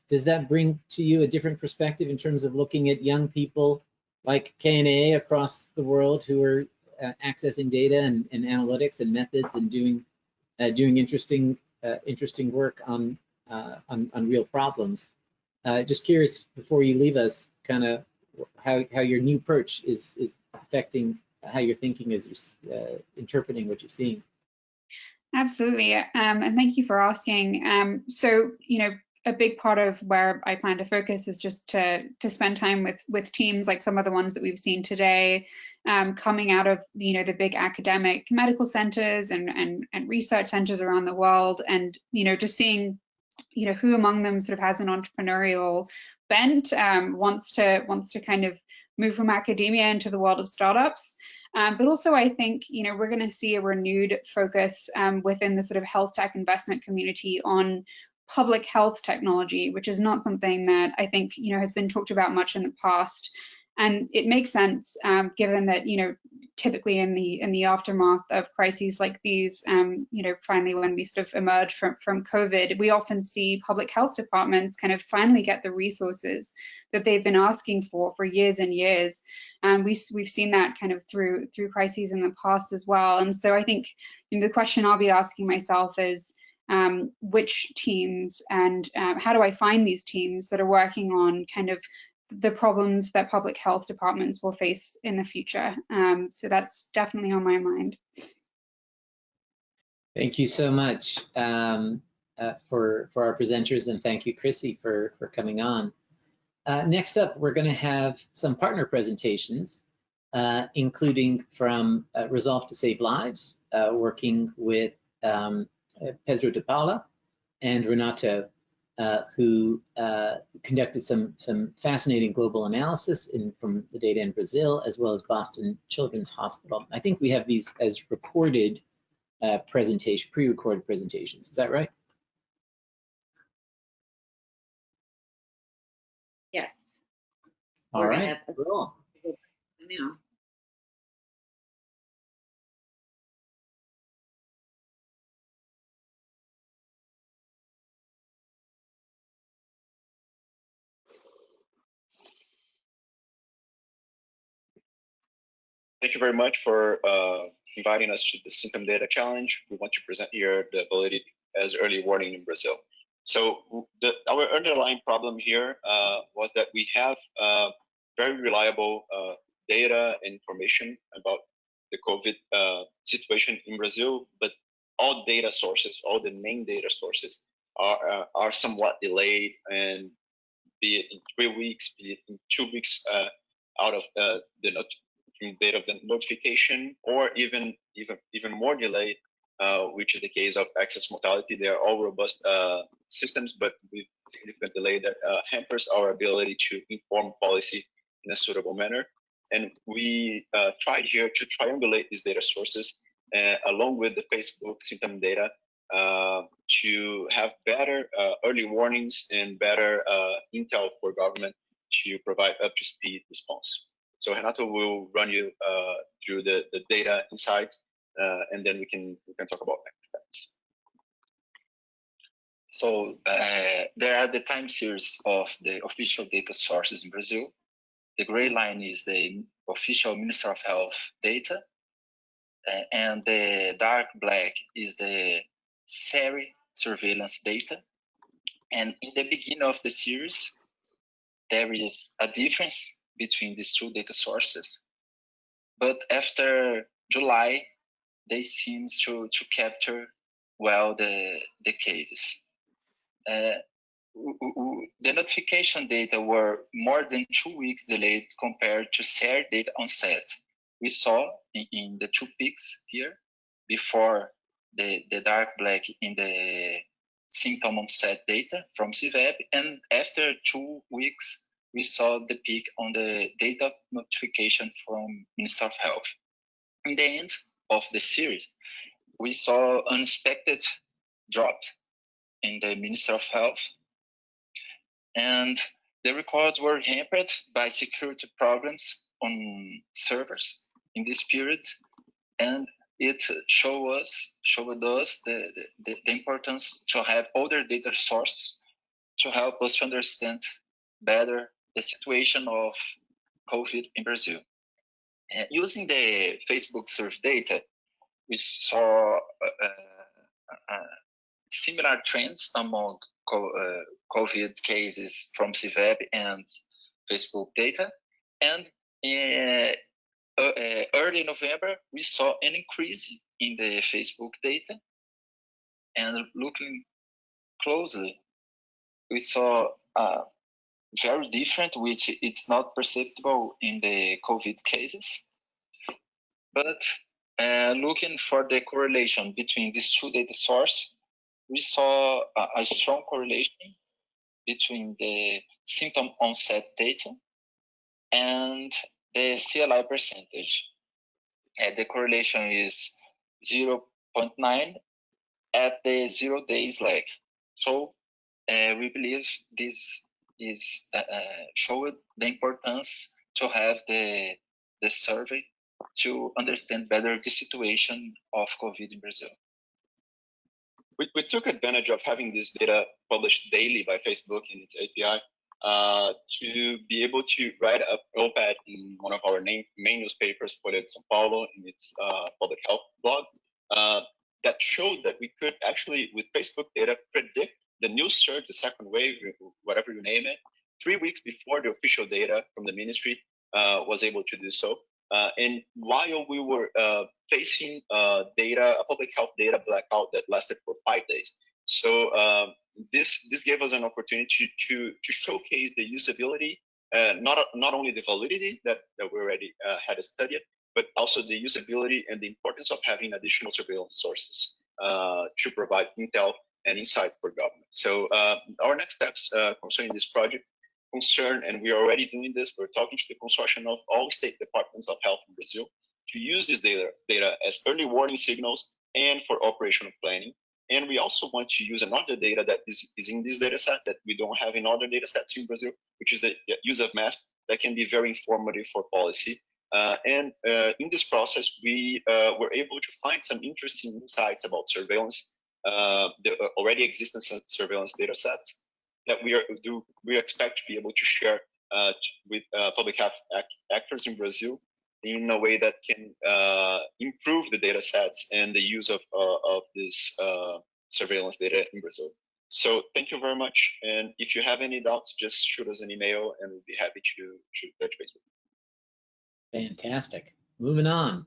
does that bring to you a different perspective in terms of looking at young people like K&A across the world who are accessing data and analytics and methods and doing interesting work on real problems? Just curious, before you leave us, kind of how your new approach is affecting how you're thinking as you're interpreting what you're seeing. Absolutely, and thank you for asking. So, a big part of where I plan to focus is just to spend time with teams like some of the ones that we've seen today, coming out of the big academic medical centers and research centers around the world, and just seeing who among them sort of has an entrepreneurial bent, wants to kind of move from academia into the world of startups. But also, I think we're going to see a renewed focus within the sort of health tech investment community on public health technology, which is not something that I think has been talked about much in the past. And it makes sense, given that typically in the aftermath of crises like these, finally when we sort of emerge from COVID, we often see public health departments kind of finally get the resources that they've been asking for years and years. And we've seen that kind of through crises in the past as well. And so I think the question I'll be asking myself is, which teams and how do I find these teams that are working on kind of the problems that public health departments will face in the future. So that's definitely on my mind. Thank you so much for our presenters, and thank you, Chrissy, for coming on. Next up, we're going to have some partner presentations, including from Resolve to Save Lives, working with Pedro de Paula and Renato, who conducted some fascinating global analysis from the data in Brazil, as well as Boston Children's Hospital. I think we have these as recorded pre-recorded presentations. Is that right? Yes. All right. Cool. Now. Thank you very much for inviting us to the Symptom Data Challenge. We want to present here the ability as early warning in Brazil. So our underlying problem here was that we have very reliable data and information about the COVID situation in Brazil, but all data sources, all the main data sources are somewhat delayed, and be it in 3 weeks, be it in 2 weeks out of the date of the notification, or even more delayed, which is the case of excess mortality. They are all robust systems, but with significant delay that hampers our ability to inform policy in a suitable manner. And we tried here to triangulate these data sources along with the Facebook symptom data to have better early warnings and better intel for government to provide up-to-speed response. So Renato will run you through the data insights, and then we can talk about next steps. So there are the time series of the official data sources in Brazil. The gray line is the official Minister of Health data, and the dark black is the SERI surveillance data. And in the beginning of the series, there is a difference between these two data sources. But after July, they seem to capture well the cases. The notification data were more than 2 weeks delayed compared to SERI data onset. We saw in the 2 peaks here, before the dark black in the symptom onset data from CVEP, and after 2 weeks, we saw the peak on the data notification from Minister of Health. In the end of the series, we saw unexpected drop in the Minister of Health, and the records were hampered by security problems on servers in this period, and it showed us the importance to have other data sources to help us to understand better the situation of COVID in Brazil. Using the Facebook search data, we saw similar trends among COVID cases from CVEB and Facebook data. And early November, we saw an increase in the Facebook data. And looking closely, we saw very different, which it's not perceptible in the COVID cases. But looking for the correlation between these two data sources, we saw a strong correlation between the symptom onset data and the CLI percentage. The correlation is 0.9 at the 0 days lag. So we believe this is showed the importance to have the survey to understand better the situation of COVID in Brazil. We took advantage of having this data published daily by Facebook in its API to be able to write up op-ed in one of our main newspapers, Folha de São Paulo, in its public health blog, that showed that we could actually, with Facebook data, predict the new surge, the second wave, whatever you name it, 3 weeks before the official data from the ministry was able to do so. And while we were facing a public health data blackout that lasted for 5 days. So this gave us an opportunity to showcase the usability, not only the validity that we already had studied, but also the usability and the importance of having additional surveillance sources to provide intel and insight for government. So our next steps concerning this project concern, and we are already doing this, we're talking to the consortium of all state departments of health in Brazil to use this data as early warning signals and for operational planning. And we also want to use another data that is in this data set that we don't have in other data sets in Brazil, which is the use of masks that can be very informative for policy. And in this process, we were able to find some interesting insights about surveillance, the already existing surveillance data sets that we expect to be able to share with public health actors in Brazil in a way that can improve the data sets and the use of this surveillance data in Brazil. So thank you very much. And if you have any doubts, just shoot us an email and we'll be happy to touch base with you. Fantastic. Moving on.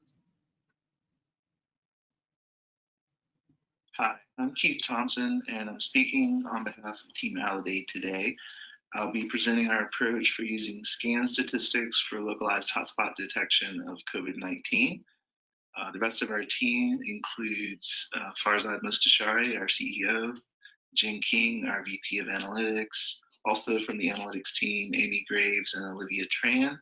Hi, I'm Keith Thompson, and I'm speaking on behalf of Team Validate today. I'll be presenting our approach for using scan statistics for localized hotspot detection of COVID-19. The rest of our team includes Farzad Mostashari, our CEO, Jing King, our VP of Analytics, also from the analytics team, Amy Graves and Olivia Tran,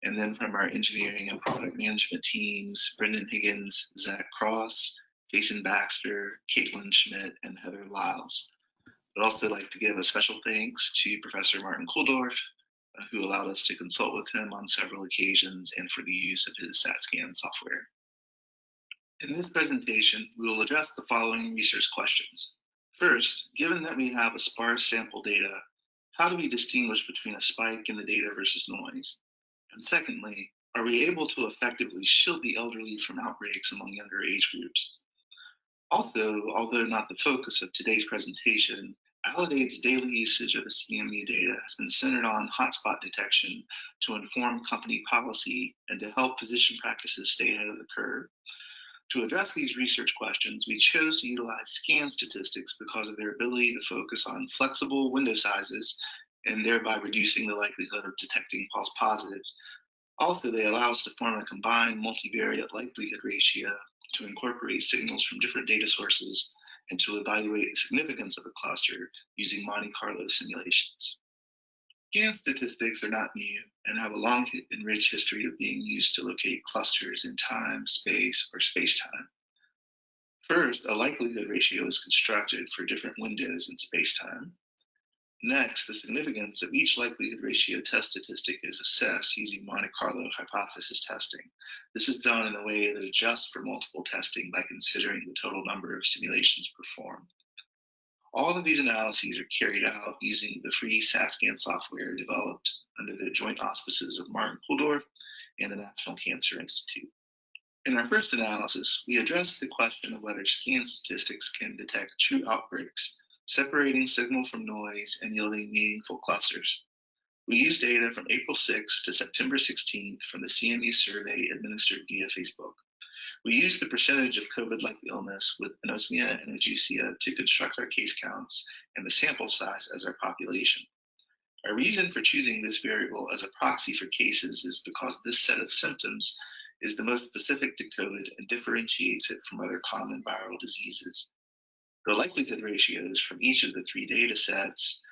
and then from our engineering and product management teams, Brendan Higgins, Zach Cross, Jason Baxter, Caitlin Schmidt, and Heather Lyles. I'd also like to give a special thanks to Professor Martin Kulldorff, who allowed us to consult with him on several occasions and for the use of his StatScan software. In this presentation, we will address the following research questions. First, given that we have a sparse sample data, how do we distinguish between a spike in the data versus noise? And secondly, are we able to effectively shield the elderly from outbreaks among younger age groups? Also, although not the focus of today's presentation, Validate's daily usage of the CMU data has been centered on hotspot detection to inform company policy and to help physician practices stay ahead of the curve. To address these research questions, we chose to utilize scan statistics because of their ability to focus on flexible window sizes and thereby reducing the likelihood of detecting false positives. Also, they allow us to form a combined multivariate likelihood ratio to incorporate signals from different data sources and to evaluate the significance of a cluster using Monte Carlo simulations. Scan statistics are not new and have a long and rich history of being used to locate clusters in time, space, or space-time. First, a likelihood ratio is constructed for different windows in space-time. Next, the significance of each likelihood ratio test statistic is assessed using Monte Carlo hypothesis testing. This is done in a way that adjusts for multiple testing by considering the total number of simulations performed. All of these analyses are carried out using the free StatScan software developed under the joint auspices of Martin Kulldorff and the National Cancer Institute. In our first analysis, we addressed the question of whether scan statistics can detect true outbreaks, separating signal from noise and yielding meaningful clusters. We used data from April 6th to September 16th from the CMU survey administered via Facebook. We used the percentage of COVID-like illness with anosmia and agesia to construct our case counts and the sample size as our population. Our reason for choosing this variable as a proxy for cases is because this set of symptoms is the most specific to COVID and differentiates it from other common viral diseases. The likelihood ratios from each of the three data sets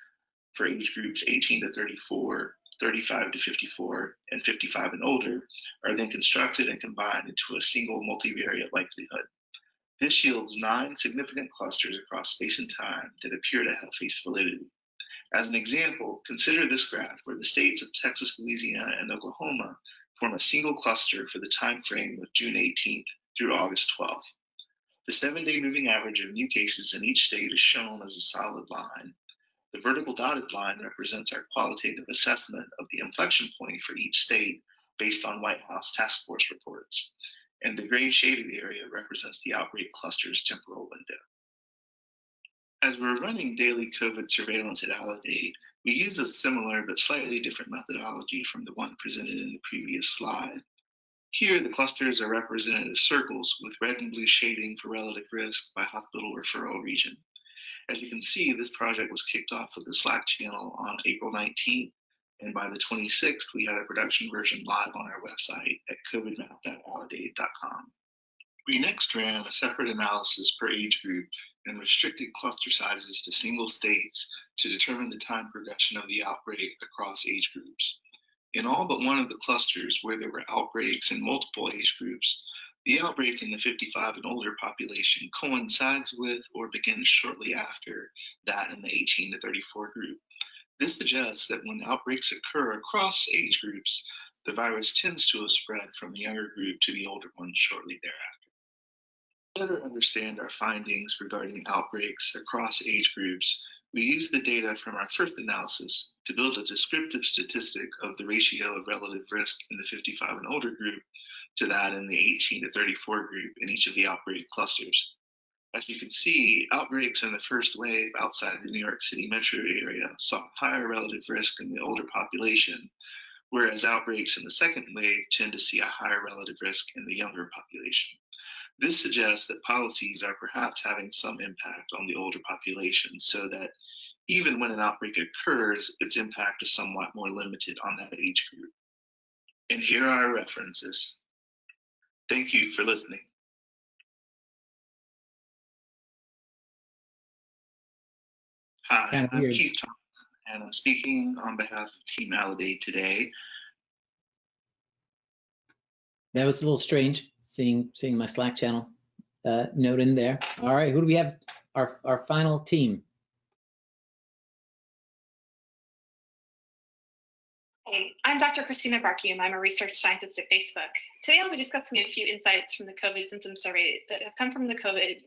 for age groups 18 to 34, 35 to 54, and 55 and older are then constructed and combined into a single multivariate likelihood. This yields 9 significant clusters across space and time that appear to have face validity. As an example, consider this graph where the states of Texas, Louisiana, and Oklahoma form a single cluster for the time frame of June 18th through August 12th. The 7-day moving average of new cases in each state is shown as a solid line. The vertical dotted line represents our qualitative assessment of the inflection point for each state based on White House task force reports. And the gray shaded area represents the outbreak cluster's temporal window. As we're running daily COVID surveillance at Aledade, we use a similar but slightly different methodology from the one presented in the previous slide. Here, the clusters are represented as circles with red and blue shading for relative risk by hospital referral region. As you can see, this project was kicked off with the Slack channel on April 19th, and by the 26th, we had a production version live on our website at covidmap.aledade.com. We next ran a separate analysis per age group and restricted cluster sizes to single states to determine the time progression of the outbreak across age groups. In all but one of the clusters where there were outbreaks in multiple age groups, the outbreak in the 55 and older population coincides with or begins shortly after that in the 18 to 34 group. This suggests that when outbreaks occur across age groups, the virus tends to have spread from the younger group to the older one shortly thereafter. To better understand our findings regarding outbreaks across age groups, we used the data from our first analysis to build a descriptive statistic of the ratio of relative risk in the 55 and older group to that in the 18 to 34 group in each of the outbreak clusters. As you can see, outbreaks in the first wave outside the New York City metro area saw higher relative risk in the older population, whereas outbreaks in the second wave tend to see a higher relative risk in the younger population. This suggests that policies are perhaps having some impact on the older population, so that even when an outbreak occurs, its impact is somewhat more limited on that age group. And here are our references. Thank you for listening. Hi, I'm Keith Thompson, and I'm speaking on behalf of Team Aledade today. That was a little strange, seeing my Slack channel note in there. All right, who do we have? Our final team. Hey, I'm Dr. Christina Barkium. I'm a research scientist at Facebook. Today I'll be discussing a few insights from the COVID symptom survey that have come from the COVID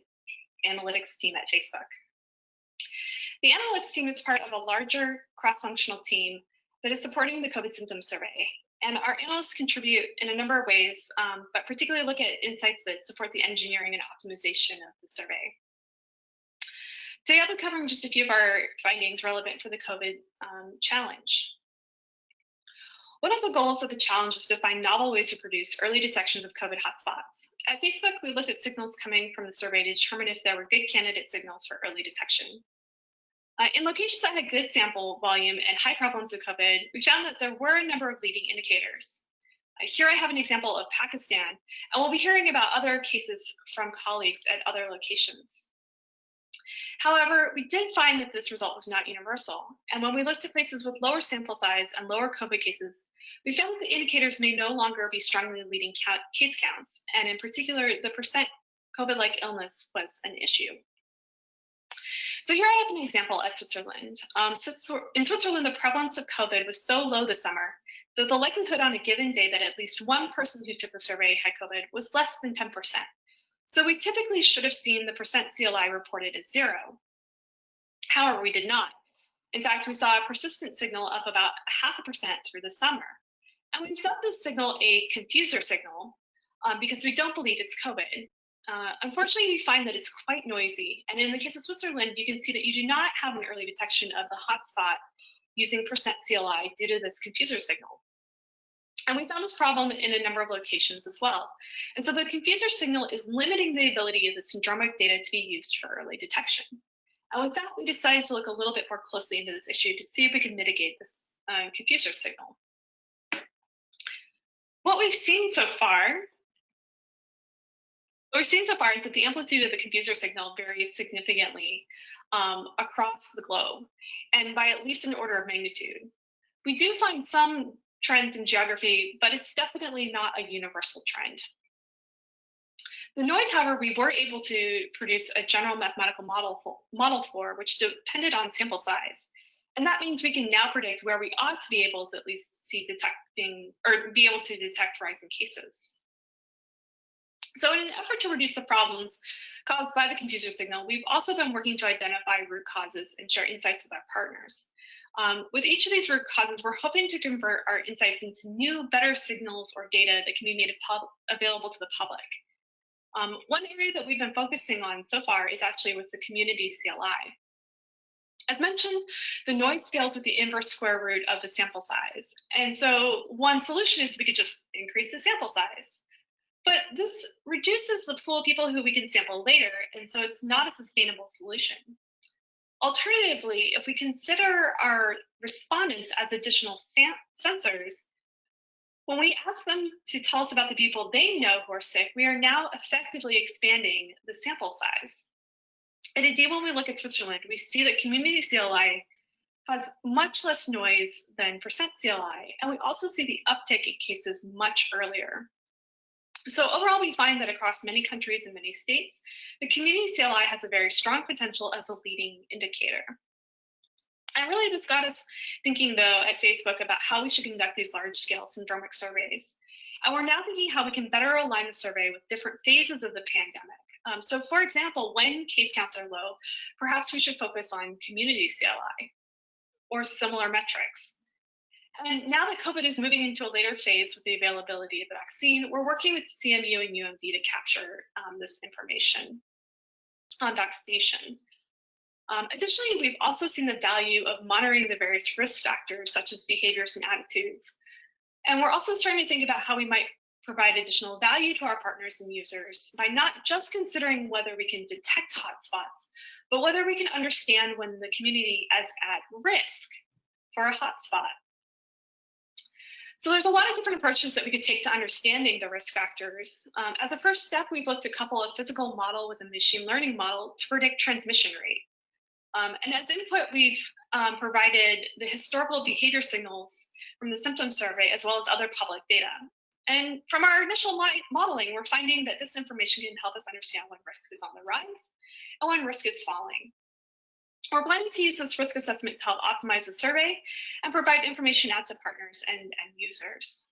analytics team at Facebook. The analytics team is part of a larger cross-functional team that is supporting the COVID symptom survey. And our analysts contribute in a number of ways, but particularly look at insights that support the engineering and optimization of the survey. Today I'll be covering just a few of our findings relevant for the COVID challenge. One of the goals of the challenge was to find novel ways to produce early detections of COVID hotspots. At Facebook, we looked at signals coming from the survey to determine if there were good candidate signals for early detection. In locations that had good sample volume and high prevalence of COVID, we found that there were a number of leading indicators. Here I have an example of Pakistan, and we'll be hearing about other cases from colleagues at other locations. However, we did find that this result was not universal, and when we looked at places with lower sample size and lower COVID cases, we found that the indicators may no longer be strongly leading case counts, and in particular, the percent COVID-like illness was an issue. So here I have an example at Switzerland. In Switzerland, the prevalence of COVID was so low this summer that the likelihood on a given day that at least one person who took the survey had COVID was less than 10%. So we typically should have seen the percent CLI reported as 0. However, we did not. In fact, we saw a persistent signal of about 0.5% through the summer. And we've dubbed this signal a confuser signal because we don't believe it's COVID. Unfortunately, we find that it's quite noisy. And in the case of Switzerland, you can see that you do not have an early detection of the hotspot using %CLI due to this confuser signal. And we found this problem in a number of locations as well. And so the confuser signal is limiting the ability of the syndromic data to be used for early detection. And with that, we decided to look a little bit more closely into this issue to see if we could mitigate this confuser signal. What we've seen so far is that the amplitude of the confuser signal varies significantly across the globe, and by at least an order of magnitude. We do find some trends in geography, but it's definitely not a universal trend. The noise, however, we were able to produce a general mathematical model for, which depended on sample size. And that means we can now predict where we ought to be able to at least be able to detect rising cases. So in an effort to reduce the problems caused by the confuser signal, we've also been working to identify root causes and share insights with our partners. With each of these root causes, we're hoping to convert our insights into new, better signals or data that can be made available to the public. One area that we've been focusing on so far is actually with the community CLI. As mentioned, the noise scales with the inverse square root of the sample size. And so one solution is we could just increase the sample size. But this reduces the pool of people who we can sample later, and so it's not a sustainable solution. Alternatively, if we consider our respondents as additional sensors, when we ask them to tell us about the people they know who are sick, we are now effectively expanding the sample size. And indeed, when we look at Switzerland, we see that community CLI has much less noise than %CLI, and we also see the uptick in cases much earlier. So overall, we find that across many countries and many states, the community CLI has a very strong potential as a leading indicator. And really, this got us thinking, though, at Facebook about how we should conduct these large-scale syndromic surveys. And we're now thinking how we can better align the survey with different phases of the pandemic. So for example, when case counts are low, perhaps we should focus on community CLI or similar metrics. And now that COVID is moving into a later phase with the availability of the vaccine, we're working with CMU and UMD to capture this information on vaccination. Additionally, we've also seen the value of monitoring the various risk factors, such as behaviors and attitudes. And we're also starting to think about how we might provide additional value to our partners and users by not just considering whether we can detect hotspots, but whether we can understand when the community is at risk for a hotspot. So there's a lot of different approaches that we could take to understanding the risk factors. As a first step, we've looked at a couple of physical model with a machine learning model to predict transmission rate. And as input, we've provided the historical behavior signals from the Symptom survey, as well as other public data. And from our initial modeling, we're finding that this information can help us understand when risk is on the rise and when risk is falling. We're planning to use this risk assessment to help optimize the survey and provide information out to partners and users.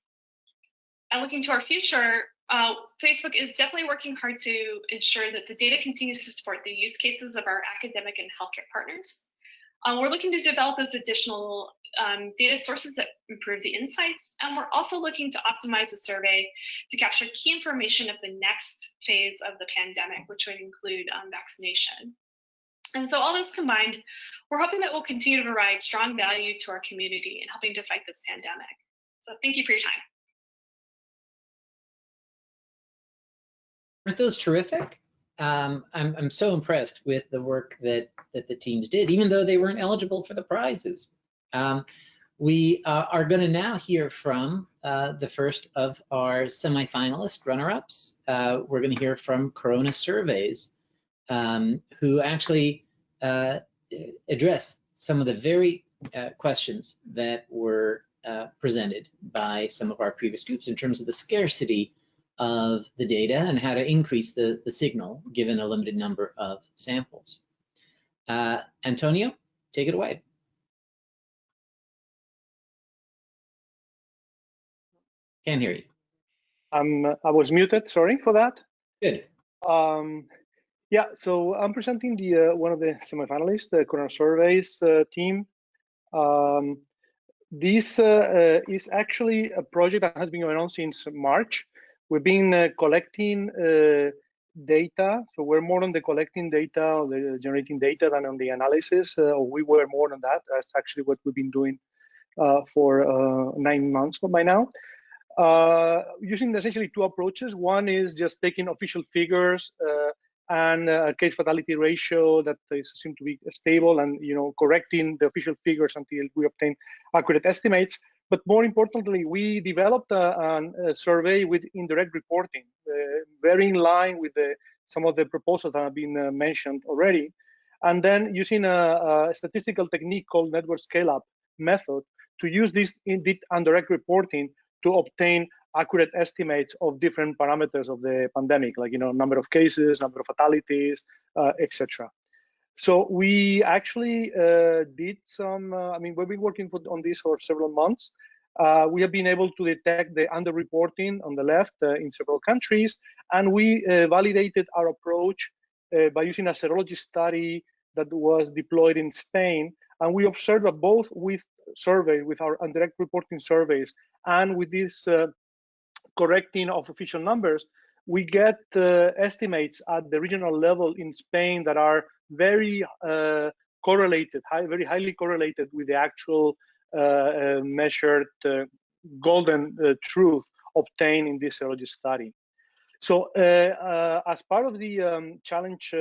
And looking to our future, Facebook is definitely working hard to ensure that the data continues to support the use cases of our academic and healthcare partners. We're looking to develop those additional data sources that improve the insights, and we're also looking to optimize the survey to capture key information of the next phase of the pandemic, which would include vaccination. And so all this combined, we're hoping that we'll continue to provide strong value to our community in helping to fight this pandemic. So thank you for your time. Aren't those terrific? I'm so impressed with the work that the teams did, even though they weren't eligible for the prizes. We are going to now hear from the first of our semifinalist runner-ups. We're going to hear from Corona Surveys, who actually address some of the very questions that were presented by some of our previous groups in terms of the scarcity of the data and how to increase the signal given a limited number of samples. Antonio, take it away. Can't hear you. I was muted, sorry for that. Good. Yeah, so I'm presenting the one of the semifinalists, the Corona Surveys team. This is actually a project that has been going on since March. We've been collecting data. So we're more on the collecting data or the generating data than on the analysis. We were more on that. That's actually what we've been doing for 9 months by now. Using essentially two approaches. One is just taking official figures and a case fatality ratio that seem to be stable, and correcting the official figures until we obtain accurate estimates. But more importantly, we developed a survey with indirect reporting, very in line with some of the proposals that have been mentioned already. And then using a statistical technique called network scale-up method to use this indirect reporting to obtain accurate estimates of different parameters of the pandemic, like number of cases, number of fatalities, etc. So we actually did some. We've been working on this for several months. We have been able to detect the underreporting on the left in several countries, and we validated our approach by using a serology study that was deployed in Spain. And we observed that both with our indirect reporting surveys and with this correcting of official numbers, we get estimates at the regional level in Spain that are very correlated, very highly correlated with the actual measured golden truth obtained in this serology study. So as part of the challenge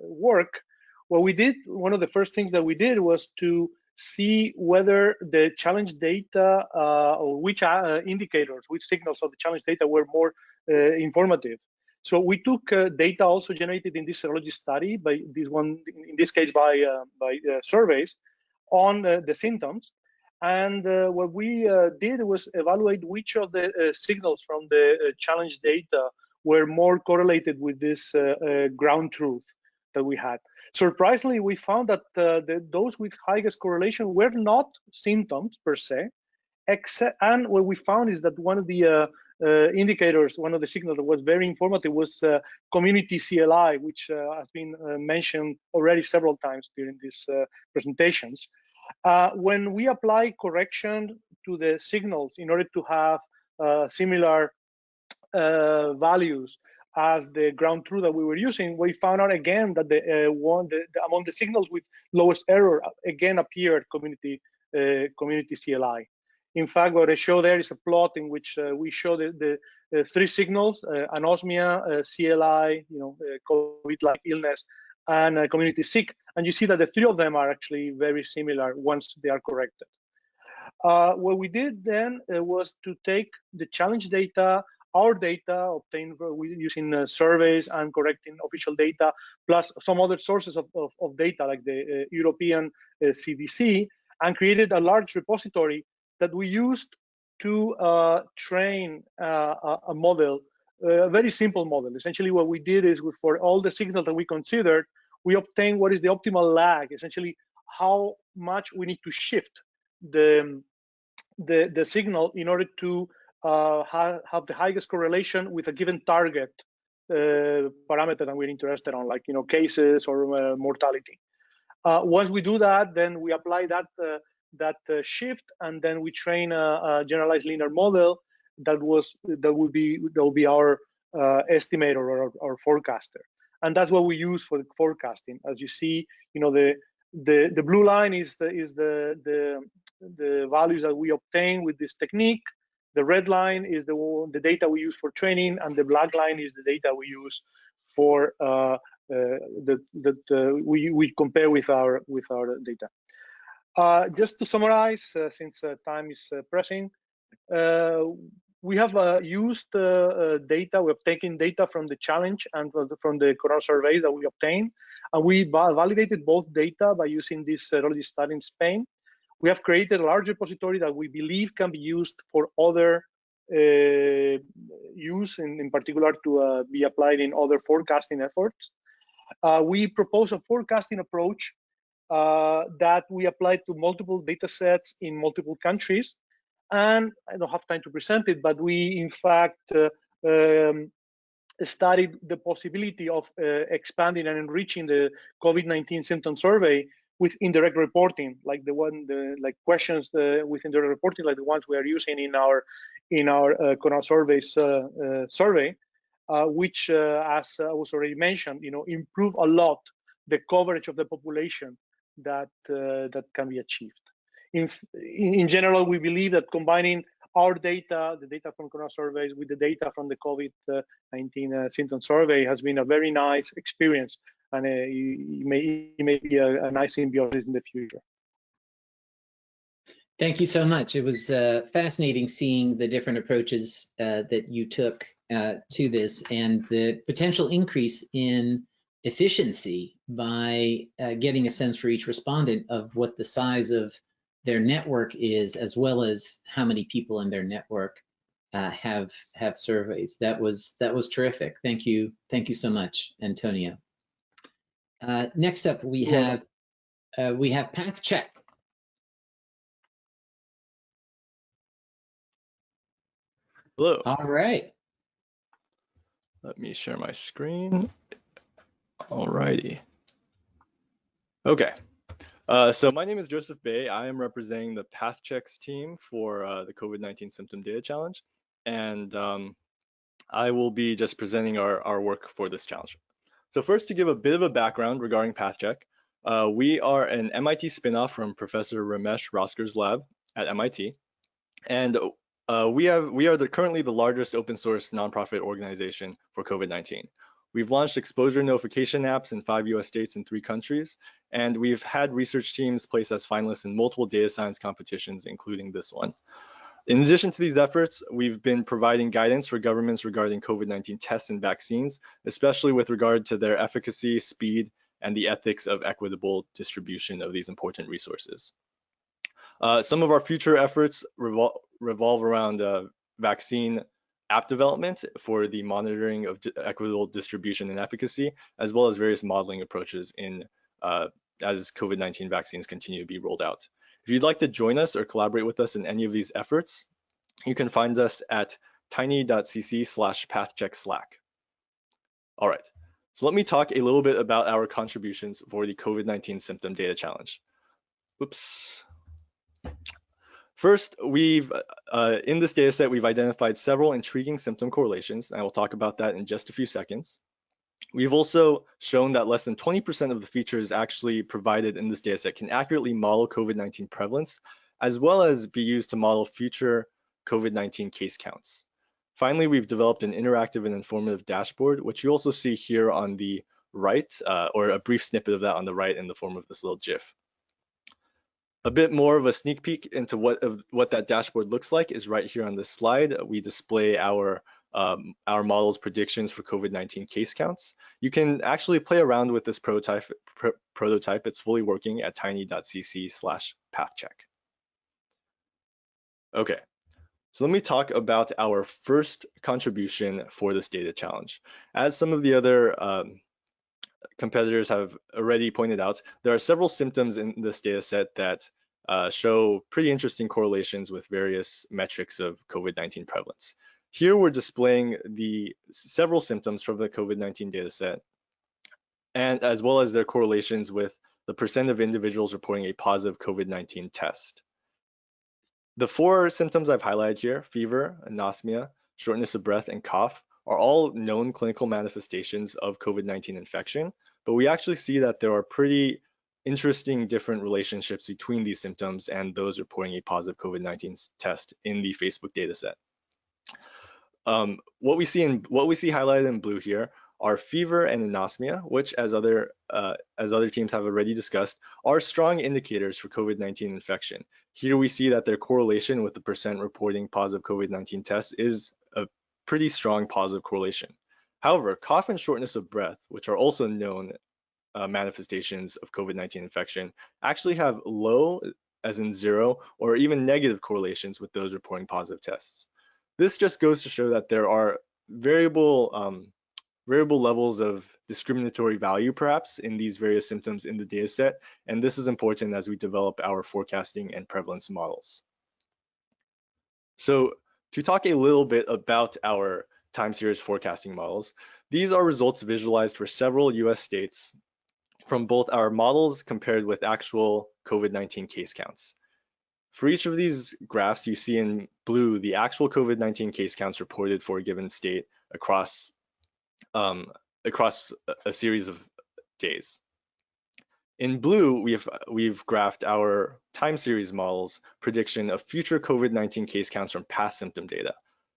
work, what we did, one of the first things that we did was to see whether the challenge data or which indicators, which signals of the challenge data were more informative. So we took data also generated in this serology study by this one, in this case by surveys on the symptoms. And what we did was evaluate which of the signals from the challenge data were more correlated with this ground truth that we had. Surprisingly, we found that those with highest correlation were not symptoms per se, and what we found is that one of the indicators, one of the signals that was very informative was community CLI, which has been mentioned already several times during these presentations. When we apply correction to the signals in order to have similar values as the ground truth that we were using, we found out again that among the signals with lowest error again appeared community CLI. In fact, what I show there is a plot in which we show the three signals: anosmia, CLI, COVID-like illness, and community sick. And you see that the three of them are actually very similar once they are corrected. What we did then was to take the challenge data, our data obtained using surveys and correcting official data, plus some other sources of data like the European CDC, and created a large repository that we used to train a model, a very simple model. Essentially what we did is for all the signals that we considered, we obtained what is the optimal lag, essentially how much we need to shift the signal in order to have the highest correlation with a given target parameter that we're interested on, like cases or mortality. Once we do that, then we apply that shift, and then we train a generalized linear model that will be our estimator or our forecaster, and that's what we use for the forecasting. As you see, the blue line is the values that we obtain with this technique. The red line is the data we use for training, and the black line is the data we use for we compare with our data. Just to summarize, since time is pressing, we have used data. We have taken data from the challenge and from the corona surveys that we obtained, and we validated both data by using this serology study in Spain. We have created a large repository that we believe can be used for other use, in particular to be applied in other forecasting efforts. We propose a forecasting approach that we apply to multiple data sets in multiple countries. And I don't have time to present it, but we in fact studied the possibility of expanding and enriching the COVID-19 symptom survey with indirect reporting, like questions with indirect reporting, like the ones we are using in our corona surveys survey. which, as was already mentioned, improve a lot the coverage of the population that can be achieved. In general, we believe that combining our data, the data from corona surveys, with the data from the COVID-19 symptom survey has been a very nice experience, and it may be a nice symbiosis in the future. Thank you so much. It was fascinating seeing the different approaches that you took to this, and the potential increase in efficiency by getting a sense for each respondent of what the size of their network is, as well as how many people in their network have surveys. That was terrific. Thank you so much, Antonio. Next up, we have Path Check. Hello. All right. Let me share my screen. All righty. Okay. So my name is Joseph Bay. I am representing the PathChecks team for the COVID-19 Symptom Data Challenge, and I will be just presenting our work for this challenge. So first, to give a bit of a background regarding PathCheck, we are an MIT spinoff from Professor Ramesh Rosker's lab at MIT, and we are currently the largest open source nonprofit organization for COVID-19. We've launched exposure notification apps in 5 US states and 3 countries, and we've had research teams placed as finalists in multiple data science competitions, including this one. In addition to these efforts, we've been providing guidance for governments regarding COVID-19 tests and vaccines, especially with regard to their efficacy, speed, and the ethics of equitable distribution of these important resources. Some of our future efforts revolve around vaccine app development for the monitoring of equitable distribution and efficacy, as well as various modeling approaches as COVID-19 vaccines continue to be rolled out. If you'd like to join us or collaborate with us in any of these efforts, you can find us at tiny.cc/pathcheckslack. All right, so let me talk a little bit about our contributions for the COVID-19 Symptom Data Challenge. Oops. First, in this data set, we've identified several intriguing symptom correlations, and I will talk about that in just a few seconds. We've also shown that less than 20% of the features actually provided in this data set can accurately model COVID-19 prevalence, as well as be used to model future COVID-19 case counts. Finally, we've developed an interactive and informative dashboard, which you also see here on the right, or a brief snippet of that on the right in the form of this little GIF. A bit more of a sneak peek into what that dashboard looks like is right here on this slide. We display our model's predictions for COVID-19 case counts. You can actually play around with this prototype. It's fully working at tiny.cc/pathcheck. Okay, so let me talk about our first contribution for this data challenge. As some of the other competitors have already pointed out, there are several symptoms in this data set that show pretty interesting correlations with various metrics of COVID-19 prevalence. Here we're displaying the several symptoms from the COVID-19 data set, and as well as their correlations with the % of individuals reporting a positive COVID-19 test. The 4 symptoms I've highlighted here, fever, anosmia, shortness of breath, and cough, are all known clinical manifestations of COVID-19 infection, but we actually see that there are pretty interesting different relationships between these symptoms and those reporting a positive COVID-19 test in the Facebook dataset. What we see highlighted in blue here are fever and anosmia, which, as other teams have already discussed, are strong indicators for COVID-19 infection. Here we see that their correlation with the % reporting positive COVID-19 tests is a pretty strong positive correlation. However, cough and shortness of breath, which are also known manifestations of COVID-19 infection, actually have low, as in 0, or even negative correlations with those reporting positive tests. This just goes to show that there are variable levels of discriminatory value, perhaps, in these various symptoms in the data set, and this is important as we develop our forecasting and prevalence models. So to talk a little bit about our time series forecasting models, these are results visualized for several US states from both our models compared with actual COVID-19 case counts. For each of these graphs, you see in blue the actual COVID-19 case counts reported for a given state across across a series of days. In blue, we've graphed our time series models prediction of future COVID-19 case counts from past symptom data.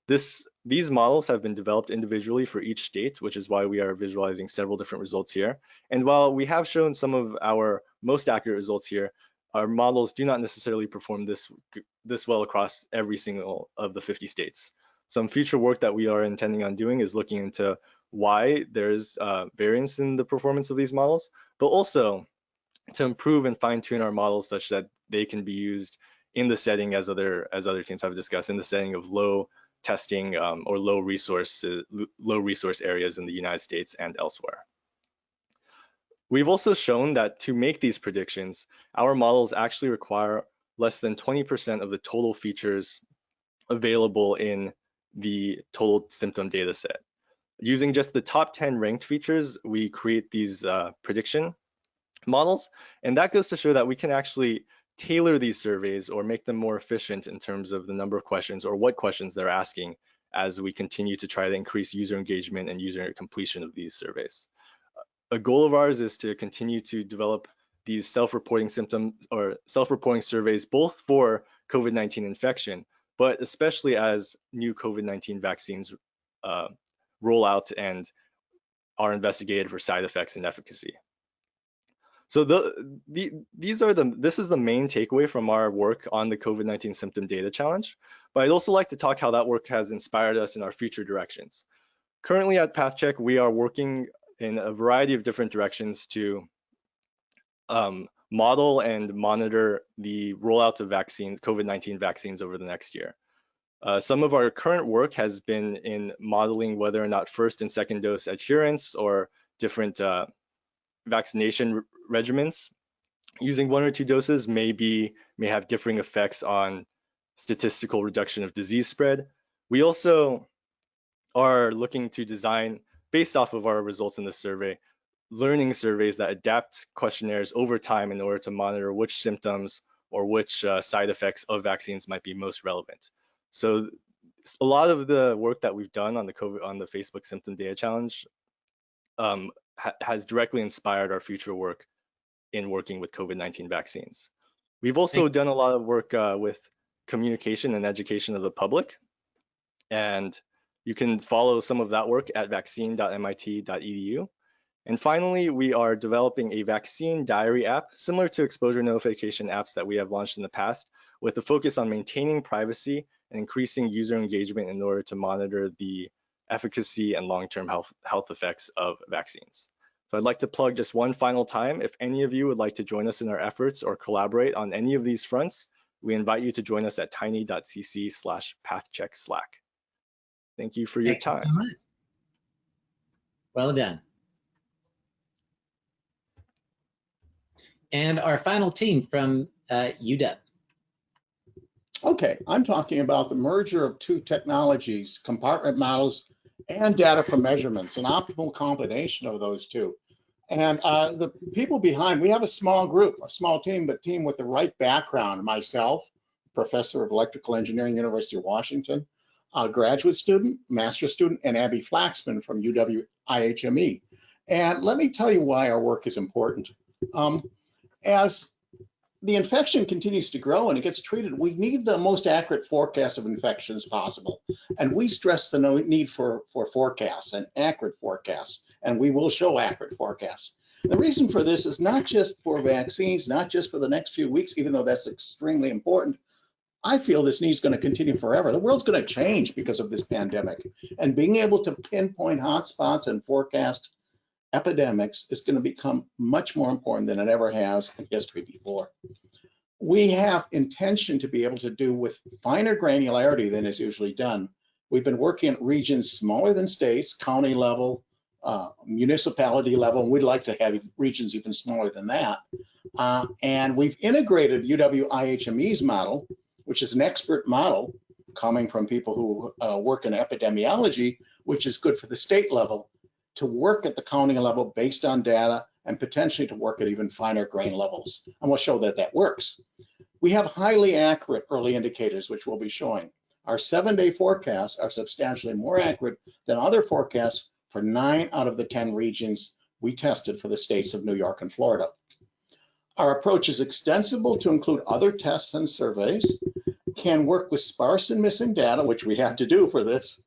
These models have been developed individually for each state, which is why we are visualizing several different results here. And while we have shown some of our most accurate results here, our models do not necessarily perform this well across every single of the 50 states. Some future work that we are intending on doing is looking into why there's variance in the performance of these models, but also to improve and fine-tune our models such that they can be used in the setting, as other teams have discussed, in the setting of low testing or low resource areas in the United States and elsewhere. We've also shown that to make these predictions, our models actually require less than 20% of the total features available in the total symptom data set. Using just the top 10 ranked features, we create these prediction models, and that goes to show that we can actually tailor these surveys or make them more efficient in terms of the number of questions or what questions they're asking as we continue to try to increase user engagement and user completion of these surveys. A goal of ours is to continue to develop these self-reporting symptoms or self-reporting surveys, both for COVID-19 infection, but especially as new COVID-19 vaccines roll out and are investigated for side effects and efficacy. So this is the main takeaway from our work on the COVID-19 symptom data challenge, but I'd also like to talk how that work has inspired us in our future directions. Currently at PathCheck, we are working in a variety of different directions to model and monitor the rollout of vaccines, COVID-19 vaccines over the next year. Some of our current work has been in modeling whether or not first and second dose adherence or different vaccination regimens using 1 or 2 doses may have differing effects on statistical reduction of disease spread. We also are looking to design, based off of our results in the survey, learning surveys that adapt questionnaires over time in order to monitor which symptoms or which side effects of vaccines might be most relevant. So a lot of the work that we've done on the Facebook Symptom Data Challenge has directly inspired our future work in working with COVID-19 vaccines. We've also done a lot of work with communication and education of the public, and you can follow some of that work at vaccine.mit.edu. And finally, we are developing a vaccine diary app similar to exposure notification apps that we have launched in the past, with a focus on maintaining privacy and increasing user engagement in order to monitor the efficacy and long-term health effects of vaccines. So I'd like to plug just one final time. If any of you would like to join us in our efforts or collaborate on any of these fronts, we invite you to join us at tiny.cc/pathcheckslack. Thank you for your time. Thank you so much. Well done. And our final team from UW. Okay, I'm talking about the merger of 2 technologies, compartment models and data from measurements, an optimal combination of those 2. And the people behind, we have a small group, a small team, but team with the right background. Myself, professor of electrical engineering, University of Washington, a graduate student, master's student, and Abby Flaxman from UW-IHME. And let me tell you why our work is important. As the infection continues to grow and it gets treated, we need the most accurate forecast of infections possible. And we stress the need for forecasts and accurate forecasts, and we will show accurate forecasts. The reason for this is not just for vaccines, not just for the next few weeks, even though that's extremely important. I feel this need is going to continue forever. The world's going to change because of this pandemic, and being able to pinpoint hotspots and forecast epidemics is going to become much more important than it ever has in history before. We have intention to be able to do with finer granularity than is usually done. We've been working at regions smaller than states, county level, municipality level, and we'd like to have regions even smaller than that. And we've integrated UW-IHME's model, which is an expert model coming from people who work in epidemiology, which is good for the state level, to work at the county level based on data and potentially to work at even finer grain levels. And we'll show that that works. We have highly accurate early indicators, which we'll be showing. Our 7-day forecasts are substantially more accurate than other forecasts for 9 out of the 10 regions we tested for the states of New York and Florida. Our approach is extensible to include other tests and surveys, can work with sparse and missing data, which we had to do for this,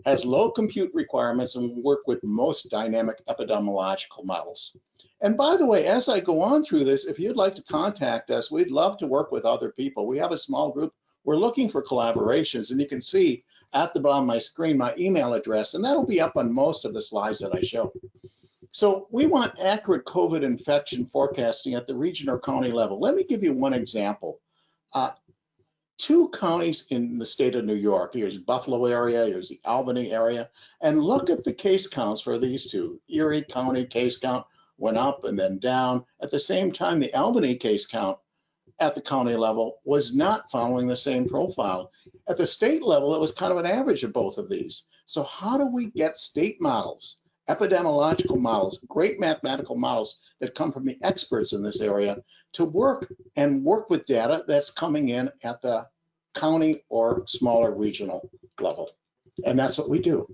has low compute requirements, and work with most dynamic epidemiological models. And by the way, as I go on through this, if you'd like to contact us, we'd love to work with other people. We have a small group. We're looking for collaborations, and you can see at the bottom of my screen my email address, and that'll be up on most of the slides that I show. So we want accurate COVID infection forecasting at the region or county level. Let me give you one example. 2 counties in the state of New York. Here's Buffalo area, here's the Albany area, and look at the case counts for these 2. Erie County case count went up and then down. At the same time, the Albany case count at the county level was not following the same profile. At the state level, it was kind of an average of both of these. So how do we get state models, epidemiological models, great mathematical models that come from the experts in this area to work with data that's coming in at the county or smaller regional level? And that's what we do.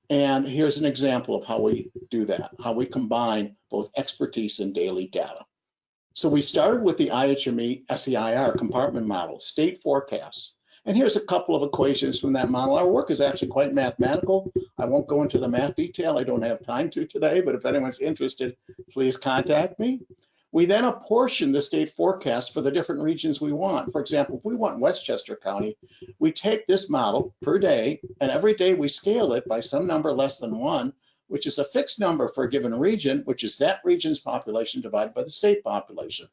And here's an example of how we do that, how we combine both expertise and daily data. So we started with the IHME SEIR compartment model, state forecasts. And here's a couple of equations from that model. Our work is actually quite mathematical. I won't go into the math detail. I don't have time to today, but if anyone's interested, please contact me. We then apportion the state forecast for the different regions we want. For example, if we want Westchester County, we take this model per day, and every day we scale it by some number less than 1, which is a fixed number for a given region, which is that region's population divided by the state population.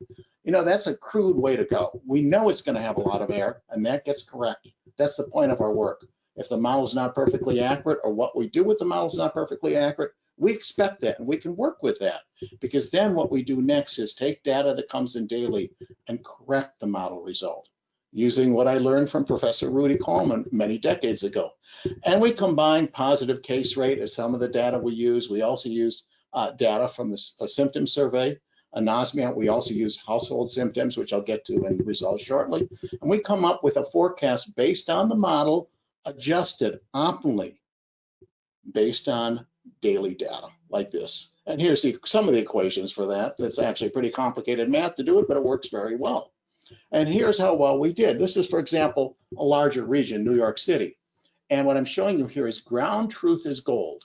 You know, that's a crude way to go. We know it's going to have a lot of error, and that gets corrected. That's the point of our work. If the model is not perfectly accurate, or what we do with the model is not perfectly accurate, we expect that, and we can work with that, because then what we do next is take data that comes in daily and correct the model result using what I learned from Professor Rudy Coleman many decades ago. And we combine positive case rate as some of the data we use. We also use data from the symptom survey, anosmia. We also use household symptoms, which I'll get to in the results shortly. And we come up with a forecast based on the model, adjusted optimally based on daily data like this. And here's some of the equations for that. That's actually pretty complicated math to do it, but it works very well. And here's how well we did. This is, for example, a larger region, New York City. And what I'm showing you here is ground truth is gold.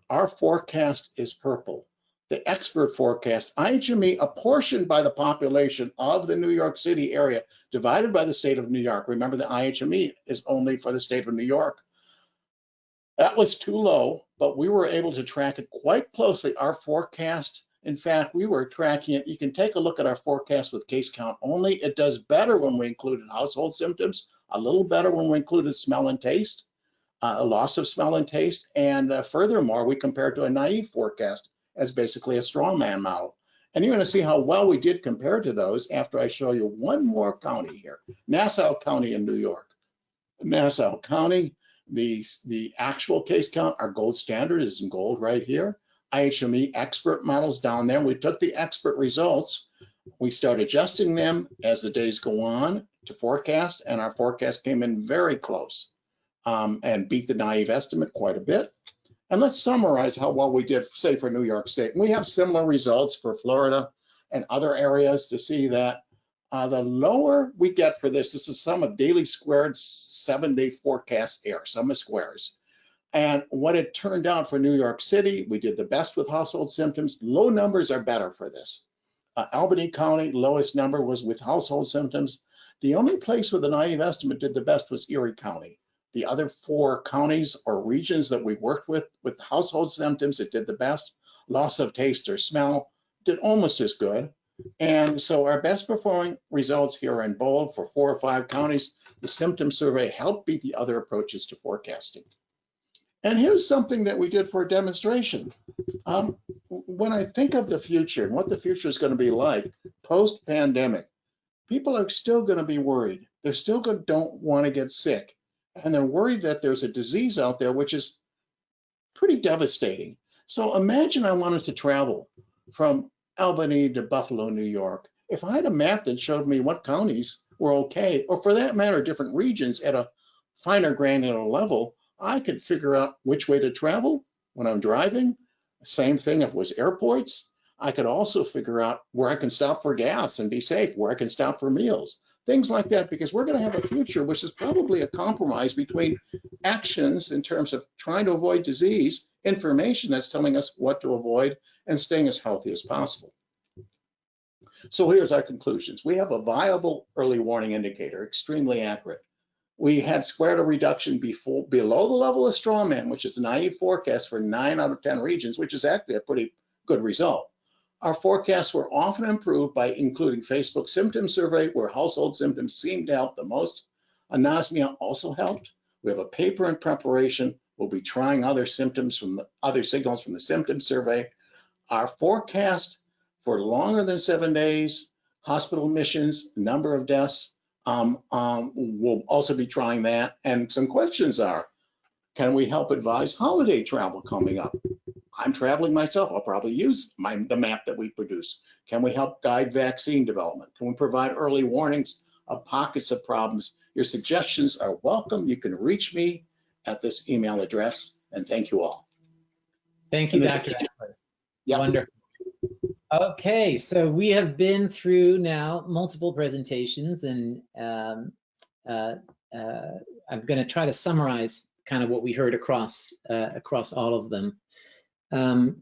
Our forecast is purple. The expert forecast, IHME apportioned by the population of the New York City area divided by the state of New York. Remember, the IHME is only for the state of New York. That was too low, but we were able to track it quite closely. Our forecast, in fact, we were tracking it. You can take a look at our forecast with case count only. It does better when we included household symptoms, a little better when we included smell and taste, a loss of smell and taste. And furthermore, we compared to a naive forecast as basically a strongman model. And you're going to see how well we did compared to those after I show you one more county here, Nassau County in New York. Nassau County, the actual case count, our gold standard is in gold right here. IHME expert models down there. We took the expert results. We start adjusting them as the days go on to forecast, and our forecast came in very close and beat the naive estimate quite a bit. And let's summarize how well we did, say, for New York State. And we have similar results for Florida and other areas to see that the lower we get for this, this is sum of daily squared 7-day forecast error, sum of squares. And what it turned out for New York City, we did the best with household symptoms. Low numbers are better for this. Albany County, lowest number was with household symptoms. The only place where the naive estimate did the best was Erie County. The other 4 counties or regions that we worked with household symptoms, it did the best. Loss of taste or smell did almost as good. And so our best performing results here are in bold for 4 or 5 counties. The symptom survey helped beat the other approaches to forecasting. And here's something that we did for a demonstration. When I think of the future and what the future is going to be like post-pandemic, people are still going to be worried. They're still don't want to get sick. And they're worried that there's a disease out there which is pretty devastating. So imagine I wanted to travel from Albany to Buffalo, New York. If I had a map that showed me what counties were okay, or for that matter, different regions at a finer granular level, I could figure out which way to travel When I'm driving, same thing. If it was airports, I could also figure out where I can stop for gas and be safe, where I can stop for meals, things like that, because we're going to have a future which is probably a compromise between actions in terms of trying to avoid disease, information that's telling us what to avoid, and staying as healthy as possible. So here's our conclusions. We have a viable early warning indicator, extremely accurate. We had square root reduction below the level of strawman, which is a naive forecast for 9 out of 10 regions, which is actually a pretty good result. Our forecasts were often improved by including Facebook symptom survey, where household symptoms seemed to help the most. Anosmia also helped. We have a paper in preparation. We'll be trying other signals from the symptom survey. Our forecast for longer than 7 days, hospital admissions, number of deaths, we'll also be trying that. And some questions are, can we help advise holiday travel coming up? I'm traveling myself. I'll probably use the map that we produce. Can we help guide vaccine development? Can we provide early warnings of pockets of problems? Your suggestions are welcome. You can reach me at this email address, and thank you all. Thank you, Dr. Nicholas. Yeah. Wonderful. Okay, so we have been through now multiple presentations, and I'm going to try to summarize kind of what we heard across all of them. One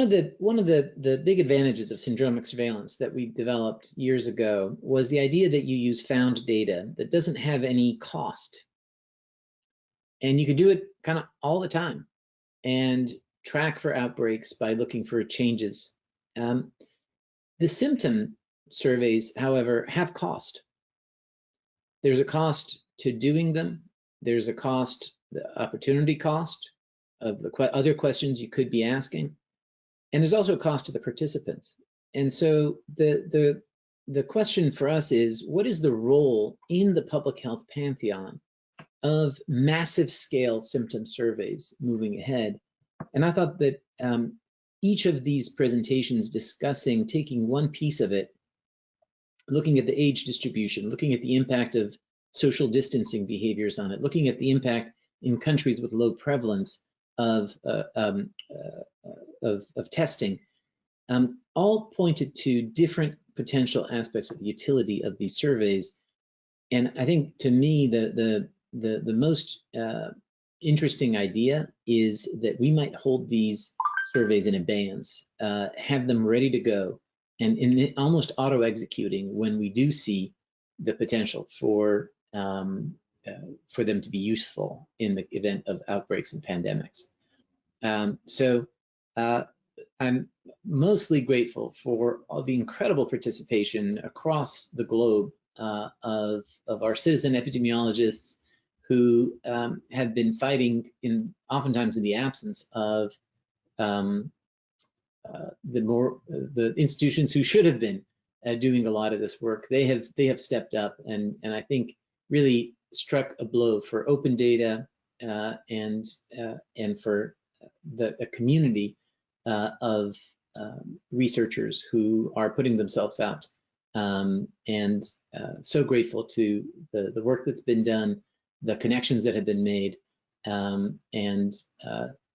of the big advantages of syndromic surveillance that we developed years ago was the idea that you use found data that doesn't have any cost, and you could do it kind of all the time and track for outbreaks by looking for changes. The symptom surveys, however, have cost. There's a cost to doing them. There's a cost, the opportunity cost of the other questions you could be asking. And there's also a cost to the participants. And so the question for us is, what is the role in the public health pantheon of massive scale symptom surveys moving ahead? And I thought that each of these presentations discussing, taking one piece of it, looking at the age distribution, looking at the impact of social distancing behaviors on it, looking at the impact in countries with low prevalence of testing, all pointed to different potential aspects of the utility of these surveys. And I think, to me, the most interesting idea is that we might hold these surveys in abeyance, have them ready to go, and almost auto-executing when we do see the potential for them to be useful in the event of outbreaks and pandemics. So I'm mostly grateful for all the incredible participation across the globe of our citizen epidemiologists who have been fighting, oftentimes in the absence of the institutions who should have been doing a lot of this work. They have stepped up and I think really struck a blow for open data and for a community of researchers who are putting themselves out. And so grateful to the work that's been done, the connections that have been made, and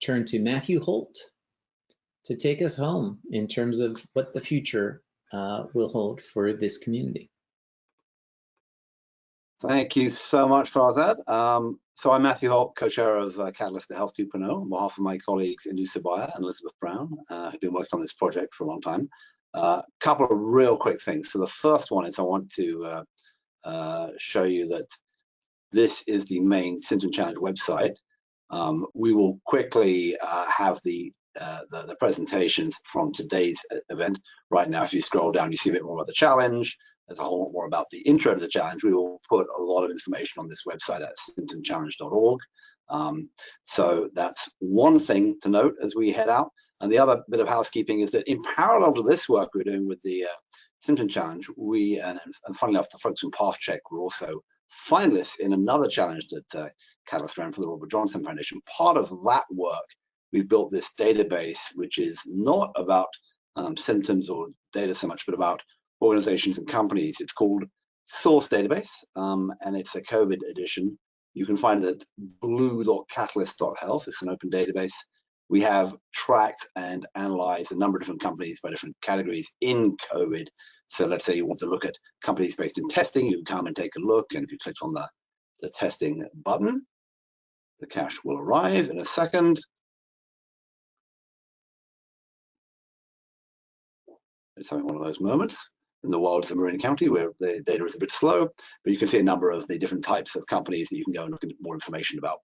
turn to Matthew Holt to take us home in terms of what the future will hold for this community. Thank you so much, Farzad. So I'm Matthew Holt, co-chair of Catalyst to Health 2.0, on behalf of my colleagues Indu Subaya and Elizabeth Brown, who've been working on this project for a long time. A couple of real quick things. So the first one is I want to show you that this is the main Symptom Challenge website. We will quickly have the presentations from today's event. Right now, if you scroll down, you see a bit more about the challenge. There's a whole lot more about the intro to the challenge. We will put a lot of information on this website at symptomchallenge.org. So that's one thing to note as we head out. And the other bit of housekeeping is that in parallel to this work we're doing with the Symptom Challenge, we, and funnily enough, the folks from PathCheck were also finalists in another challenge that Catalyst ran for the Robert Johnson Foundation. Part of that work, we've built this database, which is not about symptoms or data so much, but about organizations and companies. It's called Source Database, and it's a COVID edition. You can find it at blue.catalyst.health. It's an open database. We have tracked and analyzed a number of different companies by different categories in COVID. So let's say you want to look at companies based in testing, you can come and take a look. And if you click on the testing button, the cache will arrive in a second. It's having one of those moments in the wilds of Marin County where the data is a bit slow, but you can see a number of the different types of companies that you can go and look at more information about.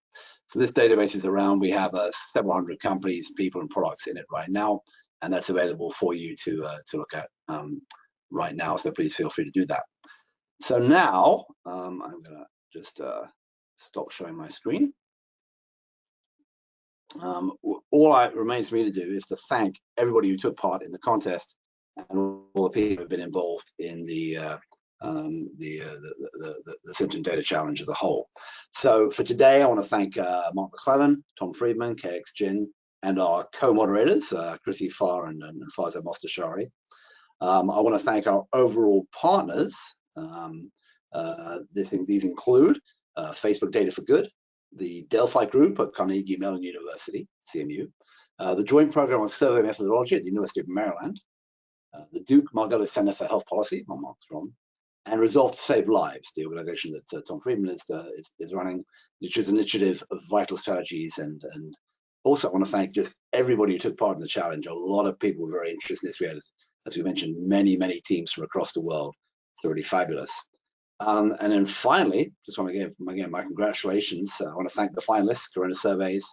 So this database is around, we have several hundred companies, people and products in it right now, and that's available for you to look at right now. So please feel free to do that. So now I'm gonna just stop showing my screen. All it remains for me to do is to thank everybody who took part in the contest and all the people who have been involved in the Symptom Data Challenge as a whole. So for today, I want to thank Mark McClellan, Tom Friedman, KX Jin, and our co-moderators, Chrissy Farr and Faza Mostashari. I want to thank our overall partners. These include Facebook Data for Good, the Delphi Group at Carnegie Mellon University, CMU, the Joint Program of Survey Methodology at the University of Maryland, the Duke Margolis Center for Health Policy, where Mark's from, and Resolve to Save Lives, the organization that Tom Friedman is running, which is an initiative of vital strategies. And also I want to thank just everybody who took part in the challenge. A lot of people were very interested in this. We had, as we mentioned, many teams from across the world. It's really fabulous. And then finally, just want to give again my congratulations. I want to thank the finalists, Corona Surveys,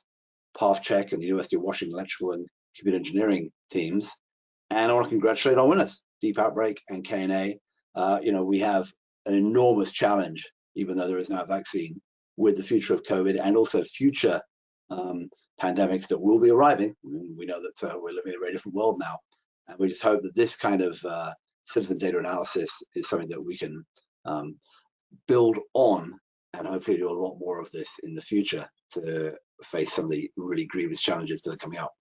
PathCheck, and the University of Washington Electrical and Computer Engineering teams. And I want to congratulate our winners, DeepOutbreak and KNA. We have an enormous challenge, even though there is now a vaccine, with the future of COVID and also future pandemics that will be arriving. We know that we're living in a very different world now. And we just hope that this kind of citizen data analysis is something that we can build on, and hopefully do a lot more of this in the future to face some of the really grievous challenges that are coming up.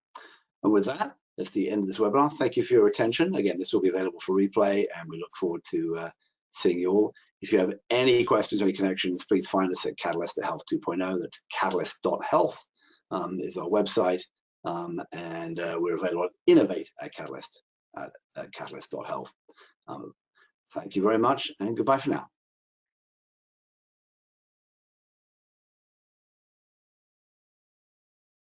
And with that, that's the end of this webinar. Thank you for your attention. Again, this will be available for replay, and we look forward to seeing you all. If you have any questions or any connections, please find us at Catalyst at Health 2.0. That's catalyst.health is our website, and we're available at Innovate at Catalyst at catalyst.health. Thank you very much, and goodbye for now.